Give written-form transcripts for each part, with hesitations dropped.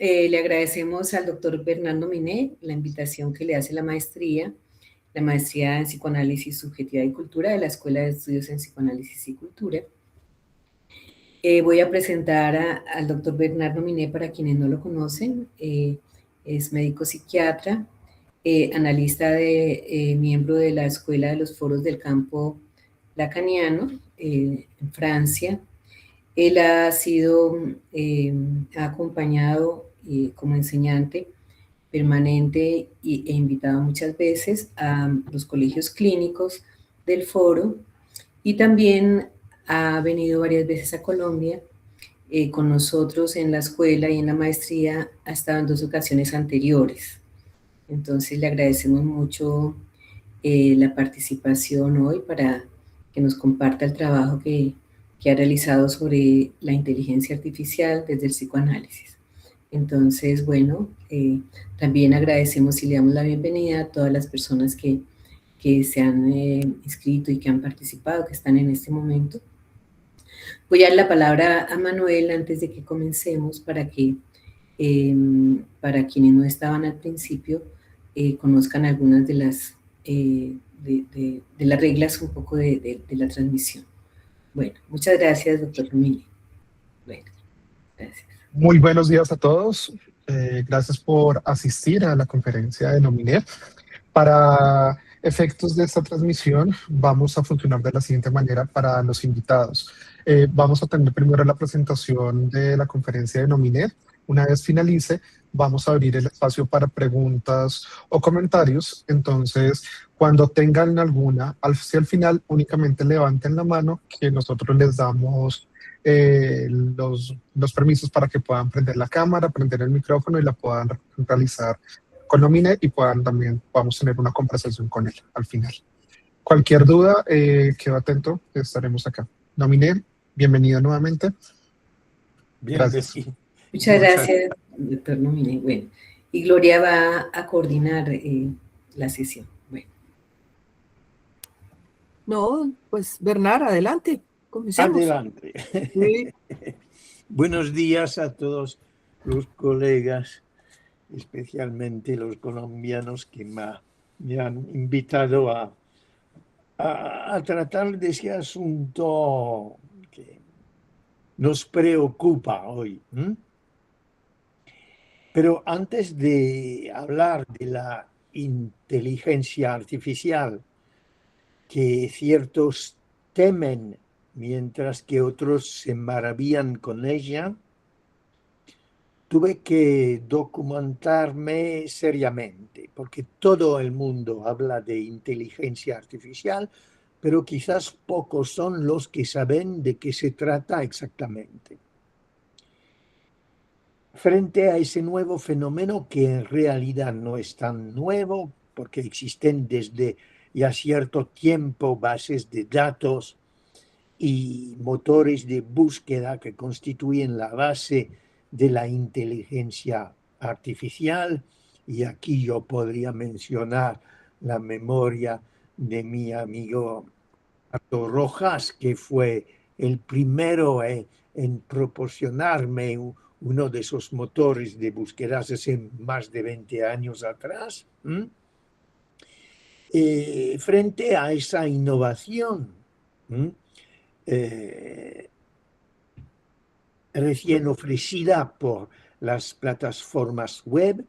Le agradecemos al doctor Bernardo Minet la invitación que le hace la maestría en Psicoanálisis, Subjetividad y Cultura de la Escuela de Estudios en Psicoanálisis y Cultura. Voy a presentar al doctor Bernardo Minet para quienes no lo conocen. Es médico psiquiatra, analista miembro de la Escuela de los Foros del Campo Lacaniano en Francia. Él ha acompañado como enseñante permanente e invitado muchas veces a los colegios clínicos del foro y también ha venido varias veces a Colombia con nosotros en la escuela y en la maestría, ha estado en 2 ocasiones anteriores. Entonces le agradecemos mucho la participación hoy para que nos comparta el trabajo que ha realizado sobre la inteligencia artificial desde el psicoanálisis. Entonces, bueno, también agradecemos y le damos la bienvenida a todas las personas que se han inscrito y que han participado, que están en este momento. Voy a dar la palabra a Manuel antes de que comencemos para quienes no estaban al principio, conozcan algunas de las reglas un poco de la transmisión. Bueno, muchas gracias, doctor Romini. Bueno, gracias. Muy buenos días a todos. Gracias por asistir a la conferencia de Nominet. Para efectos de esta transmisión, vamos a funcionar de la siguiente manera para los invitados. Vamos a tener primero la presentación de la conferencia de Nominet. Una vez finalice, vamos a abrir el espacio para preguntas o comentarios. Entonces, cuando tengan alguna, hacia el final, únicamente levanten la mano que nosotros les damos los permisos para que puedan prender la cámara, prender el micrófono y la puedan realizar con Nominet y podamos tener una conversación con él al final. Cualquier duda, quedo atento, estaremos acá. Nominet, bienvenido nuevamente. Gracias. Muchas gracias, doctor Nominet. Bueno, y Gloria va a coordinar la sesión. Bueno. No, pues Bernard, adelante. Comencemos. Adelante. Sí. Buenos días a todos los colegas, especialmente los colombianos que me han invitado a tratar de ese asunto que nos preocupa hoy. Pero antes de hablar de la inteligencia artificial, que ciertos temen mientras que otros se maravillan con ella, tuve que documentarme seriamente, porque todo el mundo habla de inteligencia artificial, pero quizás pocos son los que saben de qué se trata exactamente. Frente a ese nuevo fenómeno, que en realidad no es tan nuevo, porque existen desde ya cierto tiempo bases de datos y motores de búsqueda que constituyen la base de la inteligencia artificial, y aquí yo podría mencionar la memoria de mi amigo Arturo Rojas, que fue el primero en proporcionarme uno de esos motores de búsqueda hace más de 20 años atrás. Frente a esa innovación recién ofrecida por las plataformas web,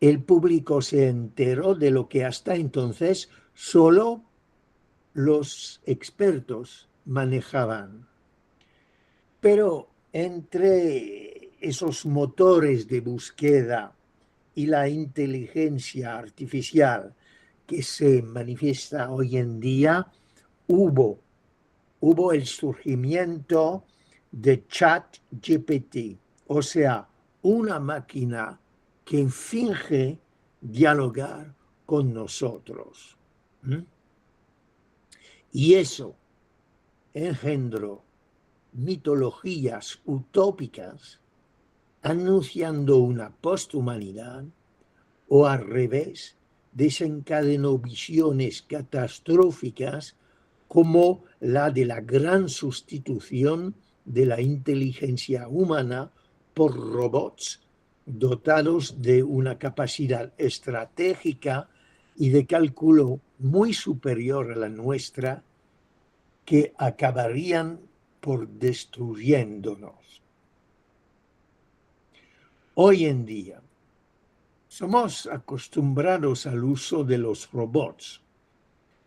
el público se enteró de lo que hasta entonces solo los expertos manejaban. Pero entre esos motores de búsqueda y la inteligencia artificial que se manifiesta hoy en día, hubo el surgimiento de ChatGPT, o sea, una máquina que finge dialogar con nosotros. Y eso engendró mitologías utópicas anunciando una posthumanidad, o al revés, desencadenó visiones catastróficas como la de la gran sustitución de la inteligencia humana por robots dotados de una capacidad estratégica y de cálculo muy superior a la nuestra, que acabarían por destruyéndonos. Hoy en día somos acostumbrados al uso de los robots,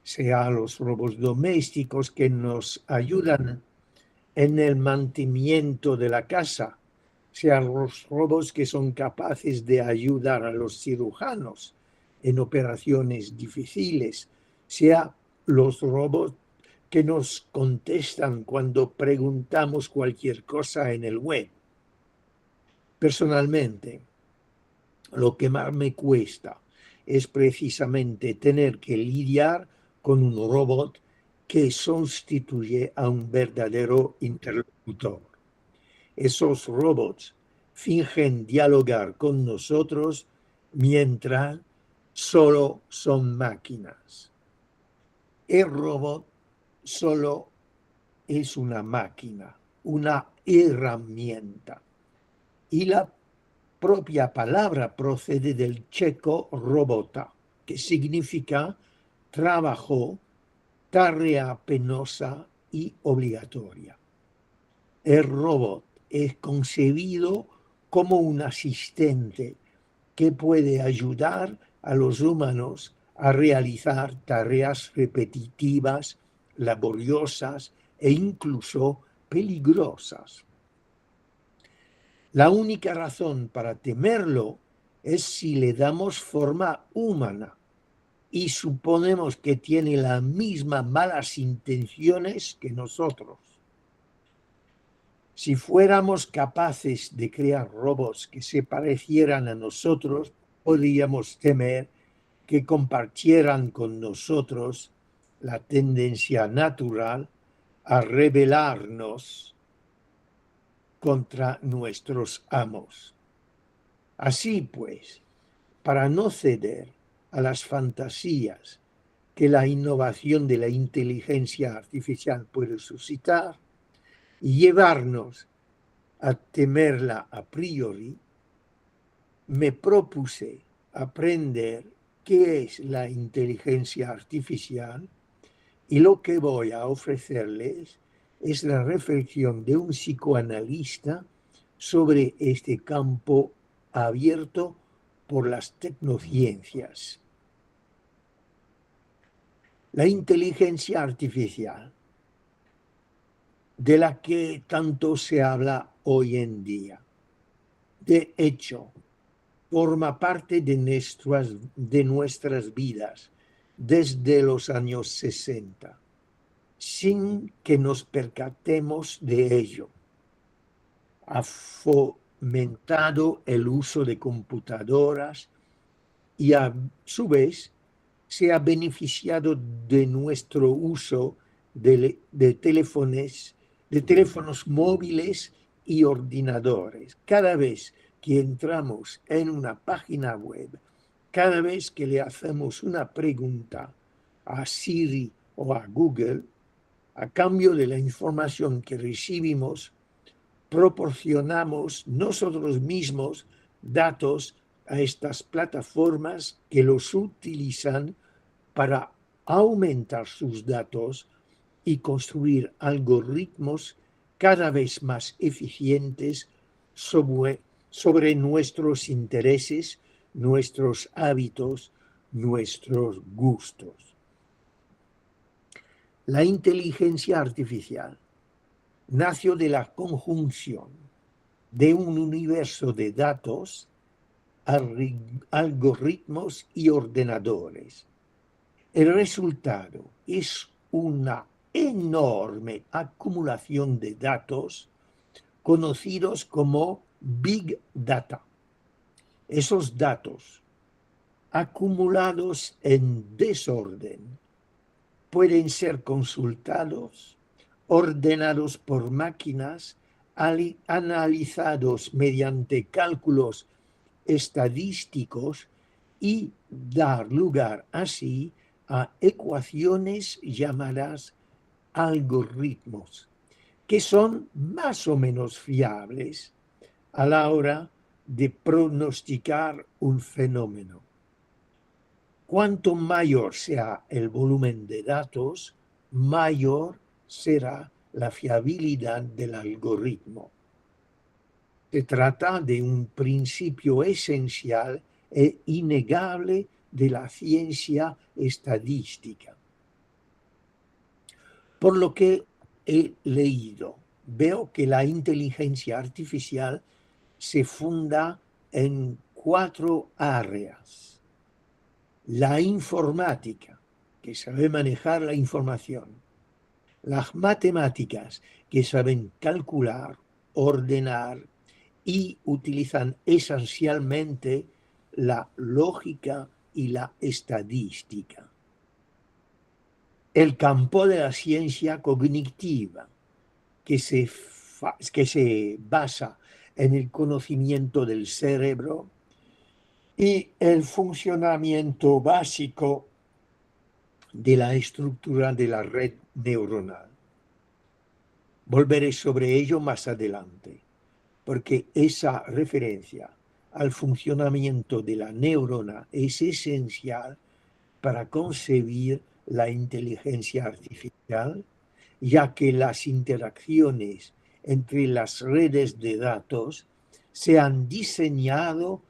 sea los robots domésticos que nos ayudan en el mantenimiento de la casa, sea los robots que son capaces de ayudar a los cirujanos en operaciones difíciles, sea los robots que nos contestan cuando preguntamos cualquier cosa en el web. Personalmente, lo que más me cuesta es precisamente tener que lidiar con un robot que sustituye a un verdadero interlocutor. Esos robots fingen dialogar con nosotros mientras solo son máquinas. El robot solo es una máquina, una herramienta. Y la propia palabra procede del checo robota, que significa trabajo, tarea penosa y obligatoria. El robot es concebido como un asistente que puede ayudar a los humanos a realizar tareas repetitivas, laboriosas e incluso peligrosas. La única razón para temerlo es si le damos forma humana y suponemos que tiene las mismas malas intenciones que nosotros. Si fuéramos capaces de crear robots que se parecieran a nosotros, podríamos temer que compartieran con nosotros la tendencia natural a rebelarnos contra nuestros amos. Así pues, para no ceder a las fantasías que la innovación de la inteligencia artificial puede suscitar y llevarnos a temerla a priori, me propuse aprender qué es la inteligencia artificial, y lo que voy a ofrecerles es la reflexión de un psicoanalista sobre este campo abierto por las tecnociencias. La inteligencia artificial, de la que tanto se habla hoy en día, de hecho, forma parte de nuestras vidas desde los años 60, sin que nos percatemos de ello. Ha fomentado el uso de computadoras y a su vez se ha beneficiado de nuestro uso de teléfonos móviles y ordenadores. Cada vez que entramos en una página web, cada vez que le hacemos una pregunta a Siri o a Google, a cambio de la información que recibimos, proporcionamos nosotros mismos datos a estas plataformas que los utilizan para aumentar sus datos y construir algoritmos cada vez más eficientes sobre nuestros intereses, nuestros hábitos, nuestros gustos. La inteligencia artificial nació de la conjunción de un universo de datos, algoritmos y ordenadores. El resultado es una enorme acumulación de datos conocidos como Big Data. Esos datos, acumulados en desorden, pueden ser consultados, ordenados por máquinas, analizados mediante cálculos estadísticos y dar lugar así a ecuaciones llamadas algoritmos, que son más o menos fiables, a la hora de pronosticar un fenómeno. Cuanto mayor sea el volumen de datos, mayor será la fiabilidad del algoritmo. Se trata de un principio esencial e innegable de la ciencia estadística. Por lo que he leído, veo que la inteligencia artificial se funda en 4 áreas. La informática, que sabe manejar la información. Las matemáticas, que saben calcular, ordenar y utilizan esencialmente la lógica y la estadística. El campo de la ciencia cognitiva, que se basa en el conocimiento del cerebro y el funcionamiento básico de la estructura de la red neuronal. Volveré sobre ello más adelante, porque esa referencia al funcionamiento de la neurona es esencial para concebir la inteligencia artificial, ya que las interacciones entre las redes de datos se han diseñado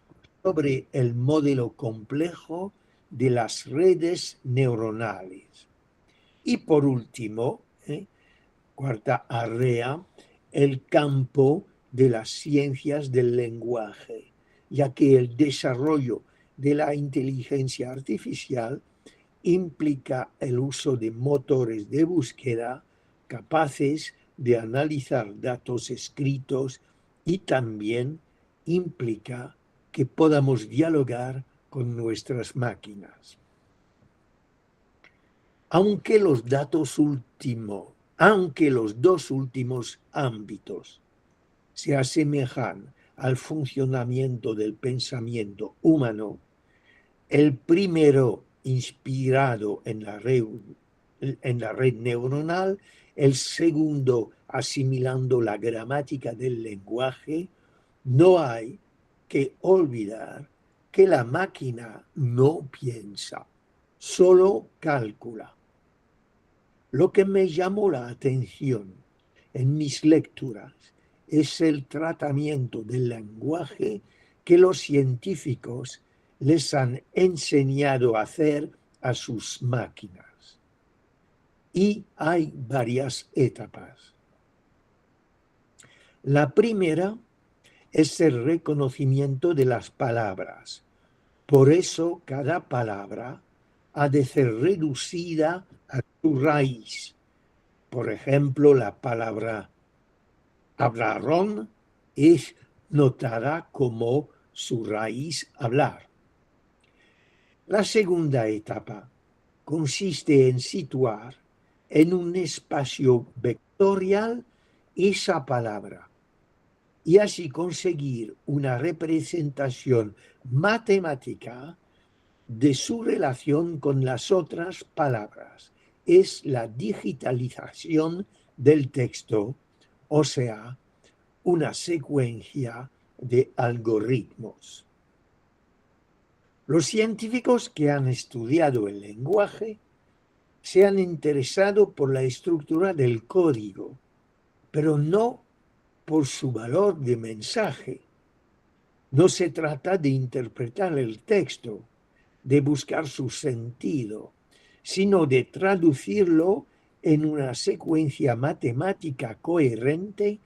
sobre el modelo complejo de las redes neuronales. Y por último, cuarta área, el campo de las ciencias del lenguaje, ya que el desarrollo de la inteligencia artificial implica el uso de motores de búsqueda capaces de analizar datos escritos y también implica que podamos dialogar con nuestras máquinas. Aunque los dos últimos ámbitos se asemejan al funcionamiento del pensamiento humano, el primero inspirado en la red neuronal, el segundo asimilando la gramática del lenguaje, no hay que olvidar que la máquina no piensa, solo calcula. Lo que me llamó la atención en mis lecturas es el tratamiento del lenguaje que los científicos les han enseñado a hacer a sus máquinas. Y hay varias etapas. La primera es el reconocimiento de las palabras. Por eso cada palabra ha de ser reducida a su raíz. Por ejemplo, la palabra hablaron es notada como su raíz hablar. La segunda etapa consiste en situar en un espacio vectorial esa palabra y así conseguir una representación matemática de su relación con las otras palabras. Es la digitalización del texto, o sea, una secuencia de algoritmos. Los científicos que han estudiado el lenguaje se han interesado por la estructura del código, pero no por su valor de mensaje. No se trata de interpretar el texto, de buscar su sentido, sino de traducirlo en una secuencia matemática coherente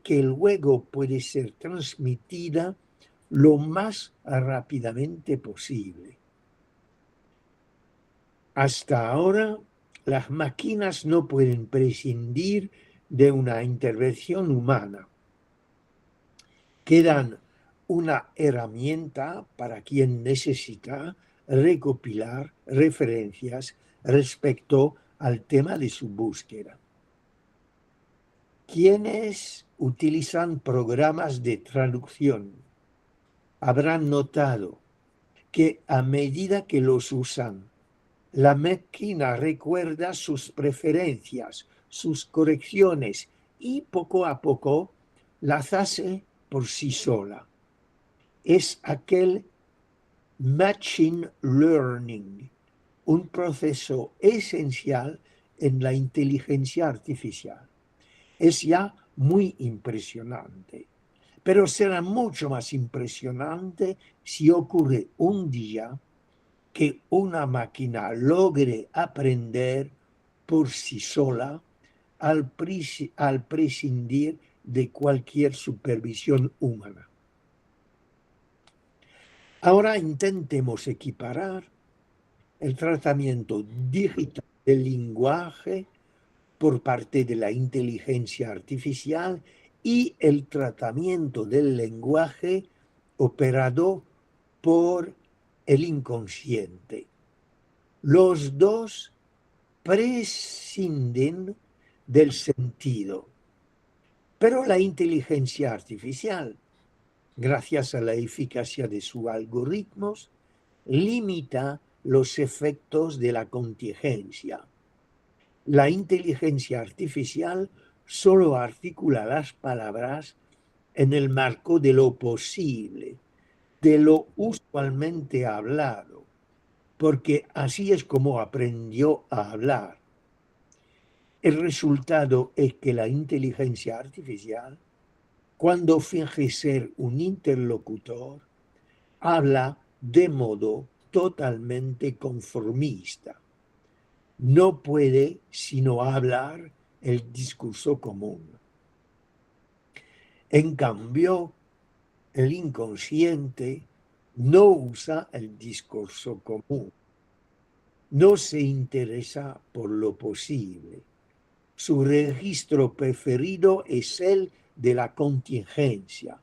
que luego puede ser transmitida lo más rápidamente posible. Hasta ahora, las máquinas no pueden prescindir de una intervención humana. Quedan una herramienta para quien necesita recopilar referencias respecto al tema de su búsqueda. Quienes utilizan programas de traducción habrán notado que a medida que los usan, la máquina recuerda sus preferencias, sus correcciones y poco a poco las hace por sí sola. Es aquel machine learning, un proceso esencial en la inteligencia artificial. Es ya muy impresionante, pero será mucho más impresionante si ocurre un día que una máquina logre aprender por sí sola al prescindir de cualquier supervisión humana. Ahora intentemos equiparar el tratamiento digital del lenguaje por parte de la inteligencia artificial y el tratamiento del lenguaje operado por el inconsciente. Los dos prescinden del sentido, pero la inteligencia artificial, gracias a la eficacia de sus algoritmos, limita los efectos de la contingencia. La inteligencia artificial solo articula las palabras en el marco de lo posible, de lo usualmente hablado, porque así es como aprendió a hablar. El resultado es que la inteligencia artificial, cuando finge ser un interlocutor, habla de modo totalmente conformista. No puede sino hablar el discurso común. En cambio, el inconsciente no usa el discurso común. No se interesa por lo posible. Su registro preferido es el de la contingencia.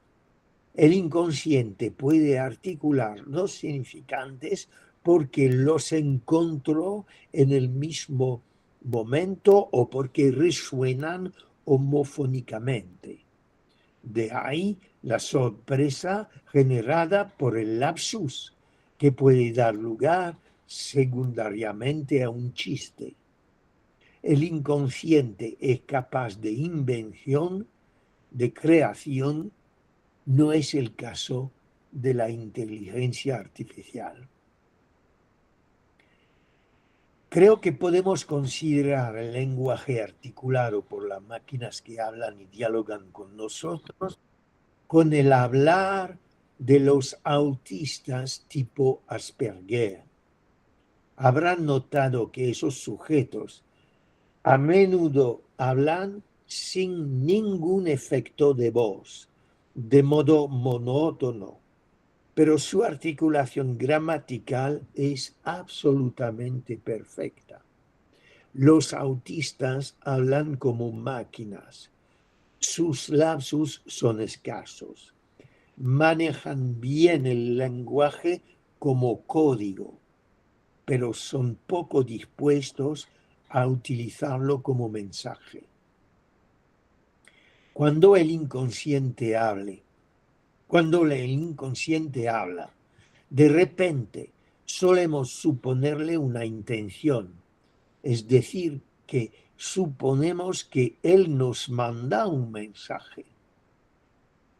El inconsciente puede articular los significantes porque los encontró en el mismo momento o porque resuenan homofónicamente. De ahí la sorpresa generada por el lapsus, que puede dar lugar secundariamente a un chiste. El inconsciente es capaz de invención, de creación. No es el caso de la inteligencia artificial. Creo que podemos considerar el lenguaje articulado por las máquinas que hablan y dialogan con nosotros con el hablar de los autistas tipo Asperger. Habrán notado que esos sujetos a menudo hablan sin ningún efecto de voz, de modo monótono, pero su articulación gramatical es absolutamente perfecta. Los autistas hablan como máquinas. Sus lapsus son escasos. Manejan bien el lenguaje como código, pero son poco dispuestos a utilizarlo como mensaje. Cuando el inconsciente habla, de repente solemos suponerle una intención, es decir, que suponemos que él nos manda un mensaje.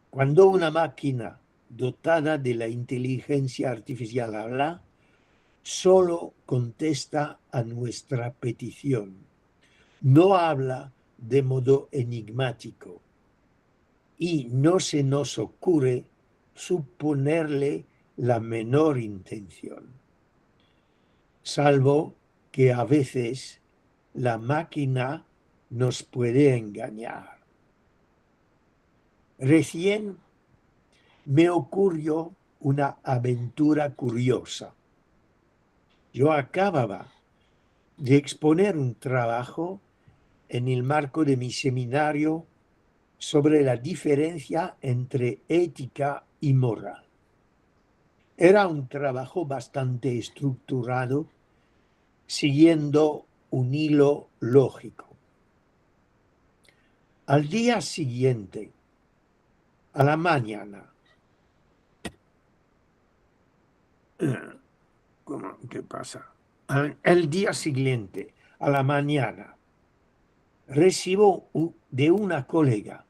Cuando una máquina dotada de la inteligencia artificial habla, solo contesta a nuestra petición. No habla de modo enigmático y no se nos ocurre suponerle la menor intención, salvo que a veces la máquina nos puede engañar. Recién me ocurrió una aventura curiosa. Yo acababa de exponer un trabajo en el marco de mi seminario sobre la diferencia entre ética y moral. Era un trabajo bastante estructurado, siguiendo un hilo lógico. Al día siguiente, a la mañana, ¿qué pasa? El día siguiente, a la mañana, recibo de una colega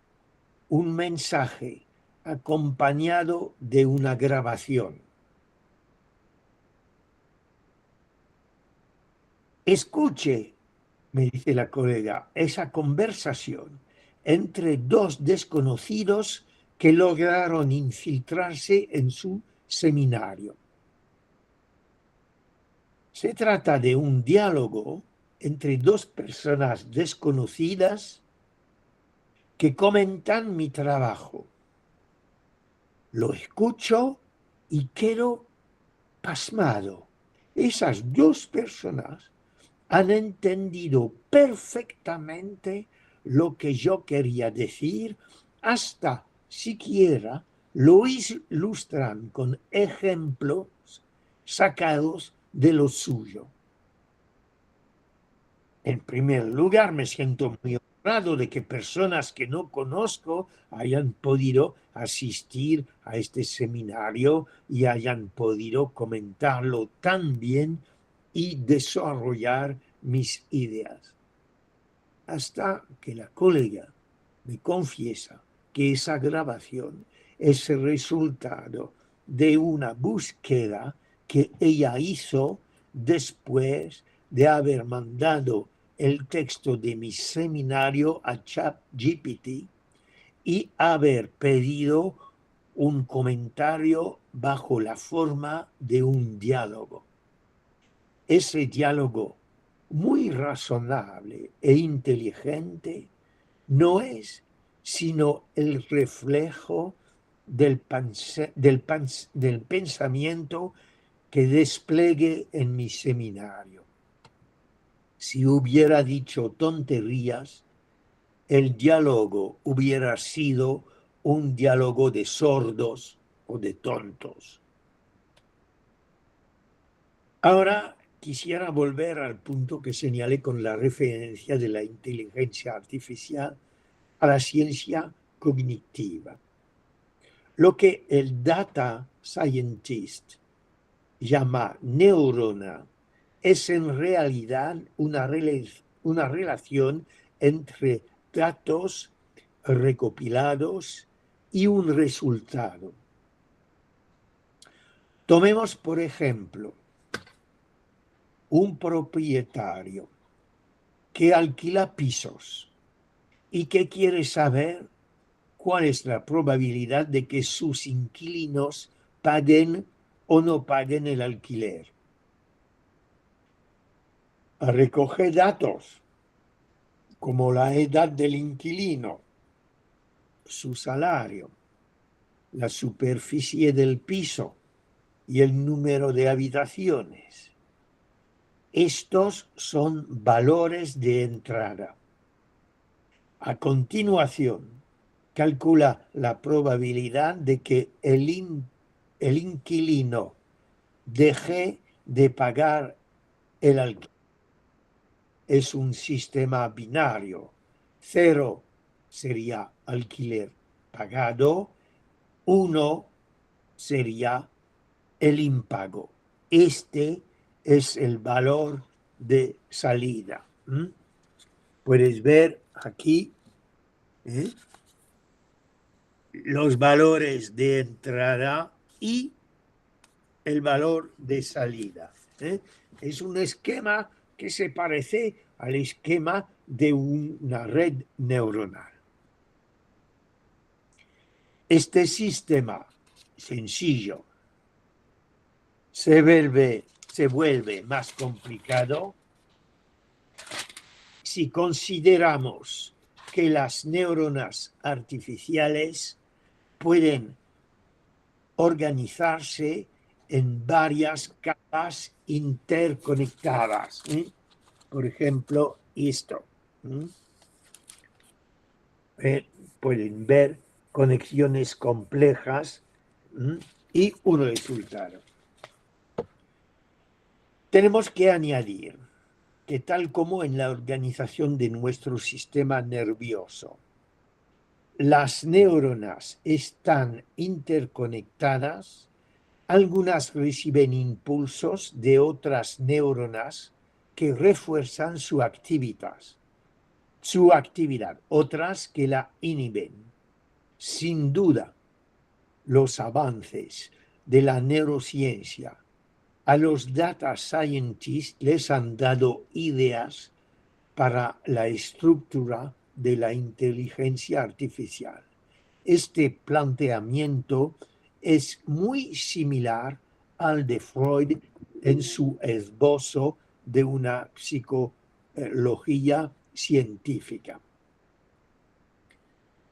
un mensaje acompañado de una grabación. Escuche, me dice la colega, esa conversación entre dos desconocidos que lograron infiltrarse en su seminario. Se trata de un diálogo entre dos personas desconocidas que comentan mi trabajo. Lo escucho y quedo pasmado. Esas dos personas han entendido perfectamente lo que yo quería decir, hasta siquiera lo ilustran con ejemplos sacados de lo suyo. En primer lugar, me siento muy honrado de que personas que no conozco hayan podido asistir a este seminario y hayan podido comentarlo tan bien y desarrollar mis ideas. Hasta que la colega me confiesa que esa grabación es el resultado de una búsqueda que ella hizo después de haber mandado el texto de mi seminario a ChatGPT y haber pedido un comentario bajo la forma de un diálogo. Ese diálogo muy razonable e inteligente no es sino el reflejo del pensamiento que desplegué en mi seminario. Si hubiera dicho tonterías, el diálogo hubiera sido un diálogo de sordos o de tontos. Ahora quisiera volver al punto que señalé con la referencia de la inteligencia artificial a la ciencia cognitiva. Lo que el data scientist llama neurona es en realidad una relación entre datos recopilados y un resultado. Tomemos, por ejemplo, un propietario que alquila pisos y que quiere saber cuál es la probabilidad de que sus inquilinos paguen o no paguen el alquiler. Recoge datos como la edad del inquilino, su salario, la superficie del piso y el número de habitaciones. Estos son valores de entrada. A continuación, calcula la probabilidad de que el inquilino deje de pagar el alquiler. Es un sistema binario. 0 sería alquiler pagado, 1 sería el impago. Este es el valor de salida. Puedes ver aquí los valores de entrada y el valor de salida. Es un esquema que se parece al esquema de una red neuronal. Este sistema sencillo se vuelve más complicado si consideramos que las neuronas artificiales pueden organizarse en varias capas interconectadas. Por ejemplo, esto. Pueden ver conexiones complejas y un resultado. Tenemos que añadir que tal como en la organización de nuestro sistema nervioso, las neuronas están interconectadas, algunas reciben impulsos de otras neuronas que refuerzan su actividad, otras que la inhiben. Sin duda, los avances de la neurociencia a los data scientists les han dado ideas para la estructura de la inteligencia artificial. Este planteamiento es muy similar al de Freud en su esbozo de una psicología científica.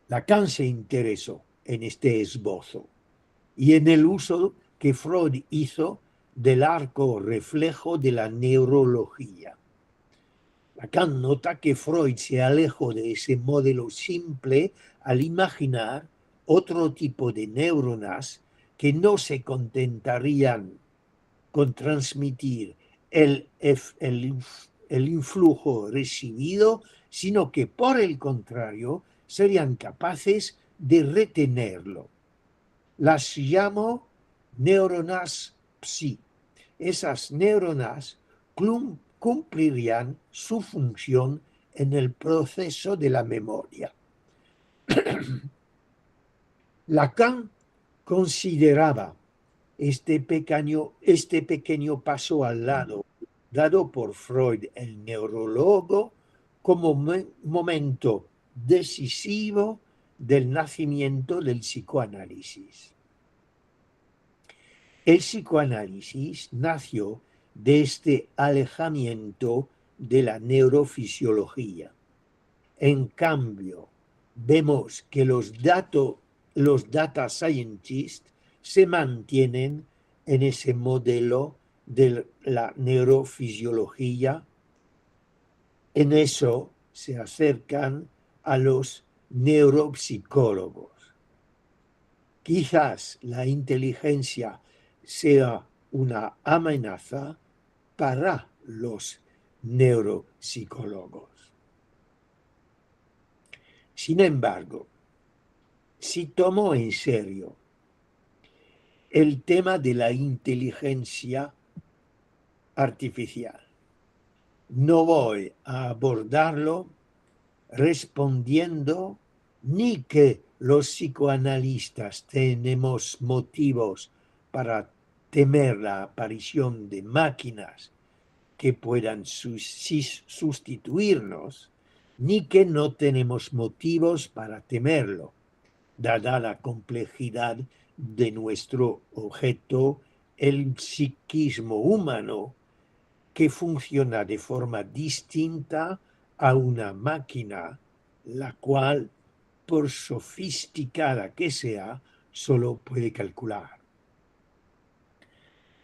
Lacan se interesó en este esbozo y en el uso que Freud hizo del arco reflejo de la neurología. Lacan nota que Freud se alejó de ese modelo simple al imaginar otro tipo de neuronas que no se contentarían con transmitir el influjo recibido, sino que por el contrario serían capaces de retenerlo. Las llamo neuronas psi. Esas neuronas cumplirían su función en el proceso de la memoria. Lacan consideraba este pequeño paso al lado dado por Freud, el neurólogo, como momento decisivo del nacimiento del psicoanálisis. El psicoanálisis nació de este alejamiento de la neurofisiología. En cambio, vemos que los data scientists se mantienen en ese modelo de la neurofisiología. En eso se acercan a los neuropsicólogos. Quizás la inteligencia sea una amenaza para los neuropsicólogos. Sin embargo, si tomo en serio el tema de la inteligencia artificial, no voy a abordarlo respondiendo ni que los psicoanalistas tenemos motivos para temer la aparición de máquinas que puedan sustituirnos, ni que no tenemos motivos para temerlo, dada la complejidad de nuestro objeto, el psiquismo humano, que funciona de forma distinta a una máquina, la cual, por sofisticada que sea, solo puede calcular.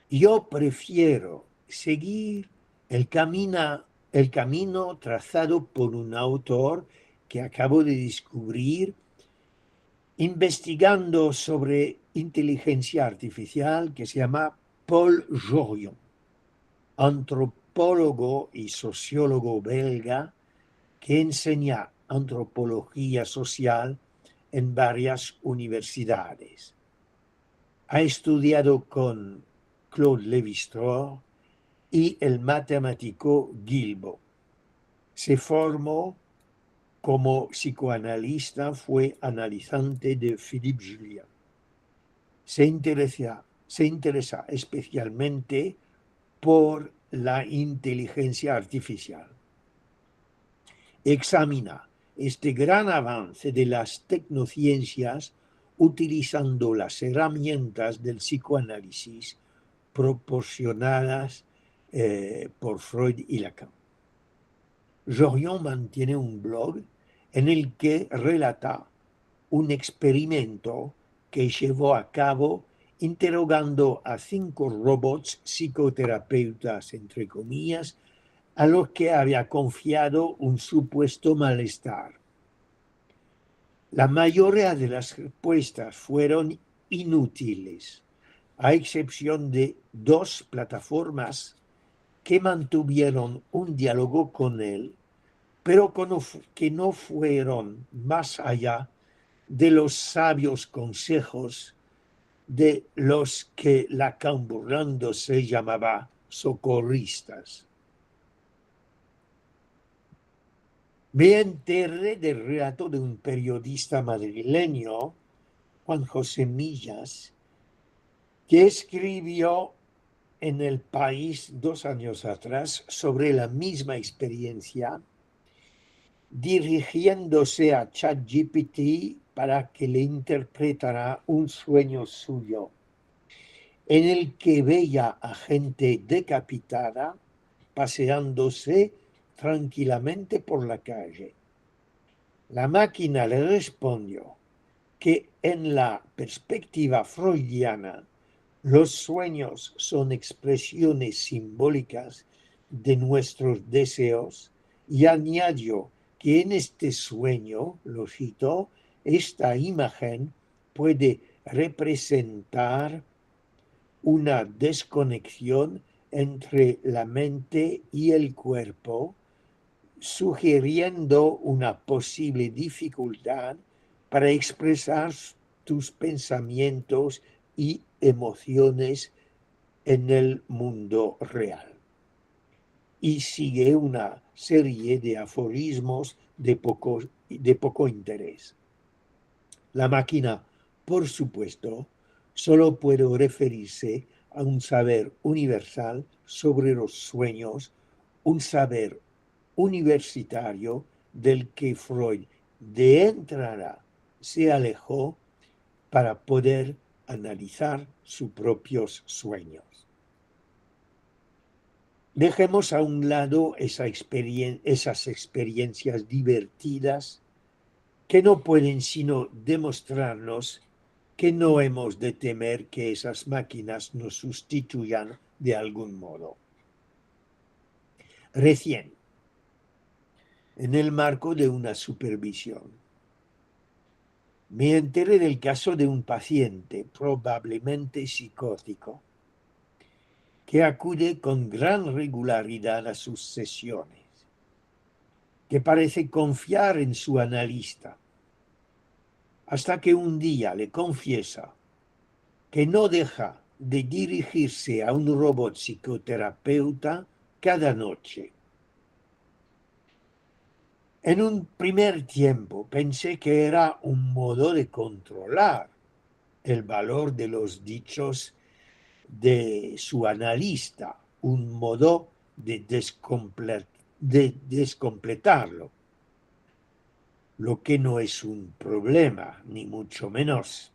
Yo prefiero seguir el camino trazado por un autor que acabo de descubrir investigando sobre inteligencia artificial, que se llama Paul Jorion, antropólogo y sociólogo belga que enseña antropología social en varias universidades. Ha estudiado con Claude Lévi-Strauss y el matemático Guilbault. Se formó como psicoanalista, fue analizante de Philippe Julien. Se interesa especialmente por la inteligencia artificial. Examina este gran avance de las tecnociencias utilizando las herramientas del psicoanálisis proporcionadas por Freud y Lacan. Jorion mantiene un blog en el que relata un experimento que llevó a cabo interrogando a 5 robots psicoterapeutas, entre comillas, a los que había confiado un supuesto malestar. La mayoría de las respuestas fueron inútiles, a excepción de 2 plataformas que mantuvieron un diálogo con él, pero que no fueron más allá de los sabios consejos de los que Lacan burlándose llamaba socorristas. Me enteré del relato de un periodista madrileño Juan José Millas, que escribió en El País 2 años atrás sobre la misma experiencia, dirigiéndose a ChatGPT para que le interpretara un sueño suyo, en el que veía a gente decapitada paseándose tranquilamente por la calle. La máquina le respondió que en la perspectiva freudiana los sueños son expresiones simbólicas de nuestros deseos y añadió que en este sueño, lo citó, esta imagen puede representar una desconexión entre la mente y el cuerpo, sugiriendo una posible dificultad para expresar tus pensamientos y emociones en el mundo real. Y sigue una serie de aforismos de poco interés. La máquina, por supuesto, solo puede referirse a un saber universal sobre los sueños, un saber universitario del que Freud de entrada se alejó para poder analizar sus propios sueños. Dejemos a un lado esas experiencias divertidas que no pueden sino demostrarnos que no hemos de temer que esas máquinas nos sustituyan de algún modo. Recién, en el marco de una supervisión, me enteré del caso de un paciente probablemente psicótico que acude con gran regularidad a sus sesiones, que parece confiar en su analista, hasta que un día le confiesa que no deja de dirigirse a un robot psicoterapeuta cada noche. En un primer tiempo pensé que era un modo de controlar el valor de los dichos de su analista, un modo de descompletarlo, lo que no es un problema, ni mucho menos.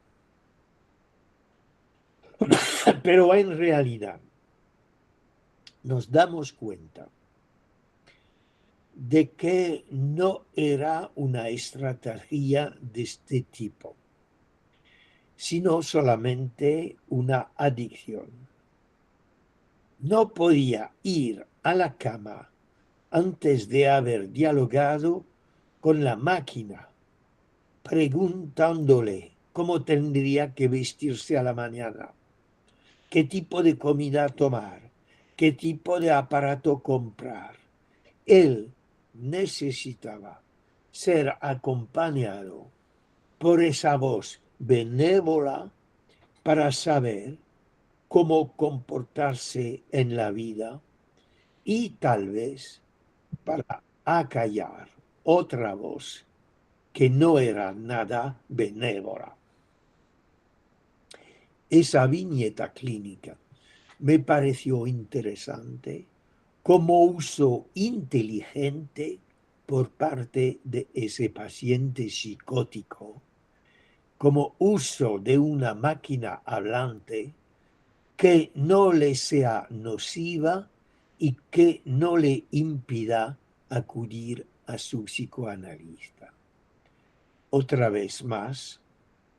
Pero en realidad nos damos cuenta de que no era una estrategia de este tipo, sino solamente una adicción. No podía ir a la cama antes de haber dialogado con la máquina, preguntándole cómo tendría que vestirse a la mañana, qué tipo de comida tomar, qué tipo de aparato comprar. Él necesitaba ser acompañado por esa voz benévola para saber cómo comportarse en la vida y tal vez para acallar otra voz que no era nada benévola. Esa viñeta clínica me pareció interesante como uso inteligente por parte de ese paciente psicótico, como uso de una máquina hablante que no le sea nociva y que no le impida acudir a su psicoanalista. Otra vez más,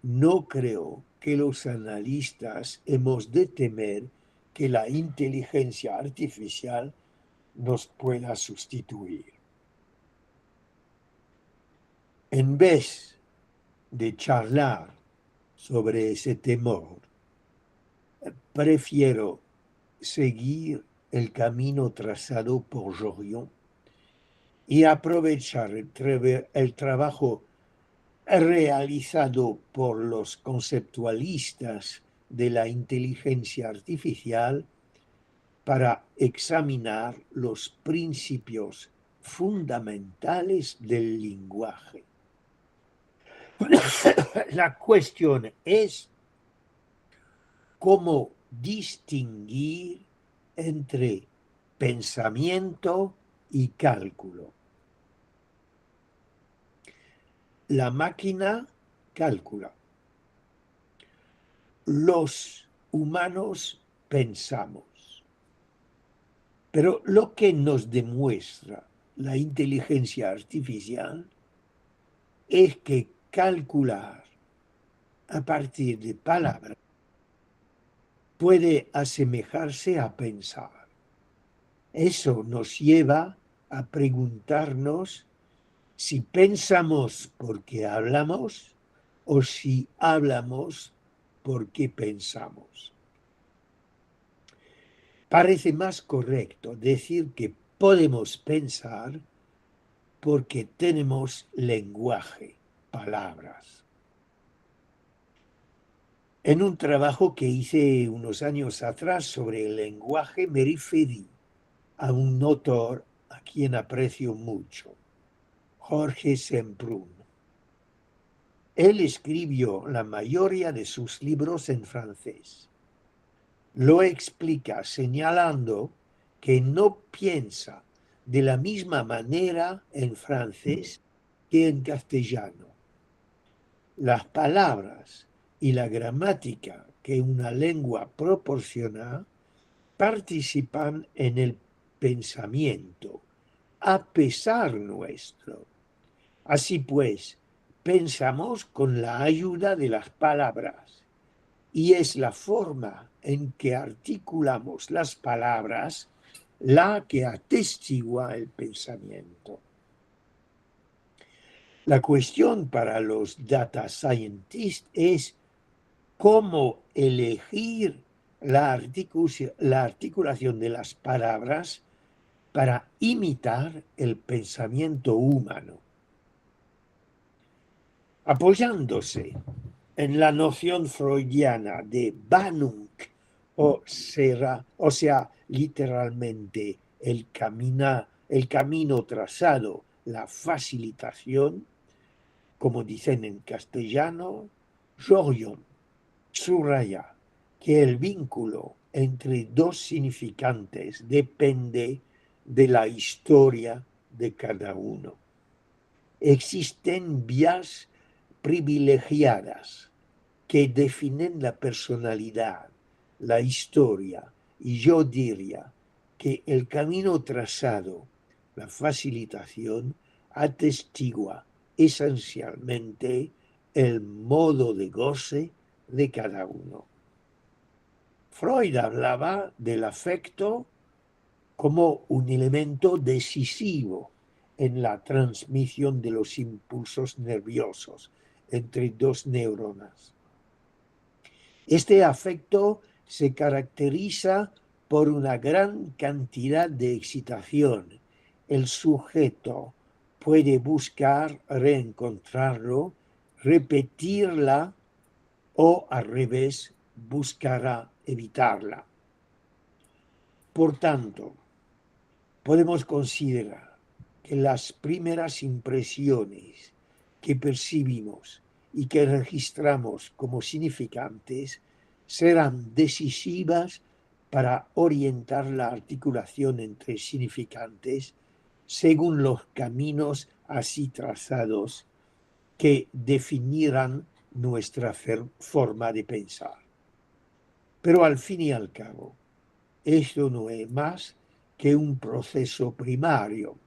no creo que los analistas hemos de temer que la inteligencia artificial nos pueda sustituir. En vez de charlar sobre ese temor, prefiero seguir el camino trazado por Jorion y aprovechar el trabajo realizado por los conceptualistas de la inteligencia artificial para examinar los principios fundamentales del lenguaje. La cuestión es cómo distinguir entre pensamiento y cálculo. La máquina calcula. Los humanos pensamos. Pero lo que nos demuestra la inteligencia artificial es que calcular a partir de palabras puede asemejarse a pensar. Eso nos lleva a preguntarnos si pensamos porque hablamos o si hablamos porque pensamos. Parece más correcto decir que podemos pensar porque tenemos lenguaje, palabras. En un trabajo que hice unos años atrás sobre el lenguaje me referí a un autor a quien aprecio mucho, Jorge Semprún. Él escribió la mayoría de sus libros en francés. Lo explica señalando que no piensa de la misma manera en francés que en castellano. Las palabras y la gramática que una lengua proporciona participan en el pensamiento, a pesar nuestro. Así pues, pensamos con la ayuda de las palabras, y es la forma en que articulamos las palabras la que atestigua el pensamiento. La cuestión para los data scientists es cómo elegir la articulación de las palabras para imitar el pensamiento humano. Apoyándose en la noción freudiana de Bahnung, o sea, literalmente el camino trazado, la facilitación, como dicen en castellano, Jorion subraya que el vínculo entre dos significantes depende de la historia de cada uno. Existen vías privilegiadas que definen la personalidad, la historia, y yo diría que el camino trazado, la facilitación, atestigua esencialmente el modo de goce de cada uno. Freud hablaba del afecto como un elemento decisivo en la transmisión de los impulsos nerviosos entre dos neuronas. Este afecto se caracteriza por una gran cantidad de excitación. El sujeto puede buscar reencontrarlo, repetirla o al revés buscará evitarla. Por tanto, podemos considerar que las primeras impresiones que percibimos y que registramos como significantes serán decisivas para orientar la articulación entre significantes según los caminos así trazados que definirán nuestra forma de pensar. Pero al fin y al cabo, esto no es más que un proceso primario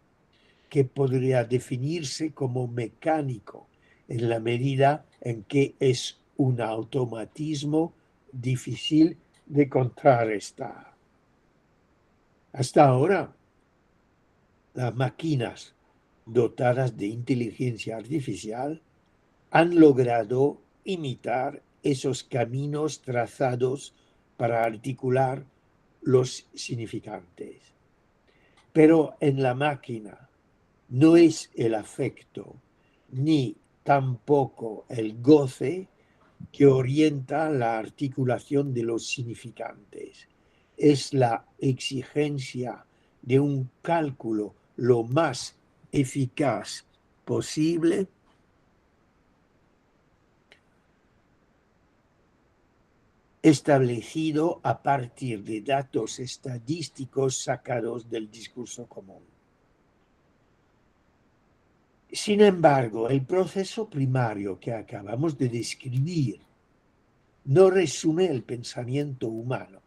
que podría definirse como mecánico en la medida en que es un automatismo difícil de contrarrestar. Hasta ahora, las máquinas dotadas de inteligencia artificial han logrado imitar esos caminos trazados para articular los significantes. Pero en la máquina no es el afecto ni tampoco el goce que orienta la articulación de los significantes. Es la exigencia de un cálculo lo más eficaz posible establecido a partir de datos estadísticos sacados del discurso común. Sin embargo, el proceso primario que acabamos de describir no resume el pensamiento humano,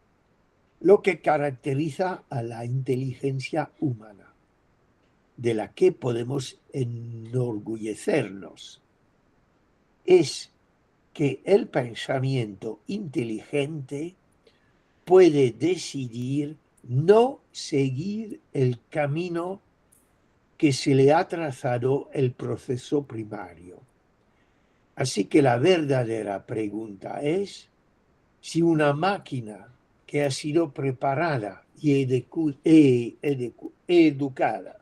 lo que caracteriza a la inteligencia humana, de la que podemos enorgullecernos. Es que el pensamiento inteligente puede decidir no seguir el camino que se le ha trazado el proceso primario. Así que la verdadera pregunta es si una máquina que ha sido preparada y educada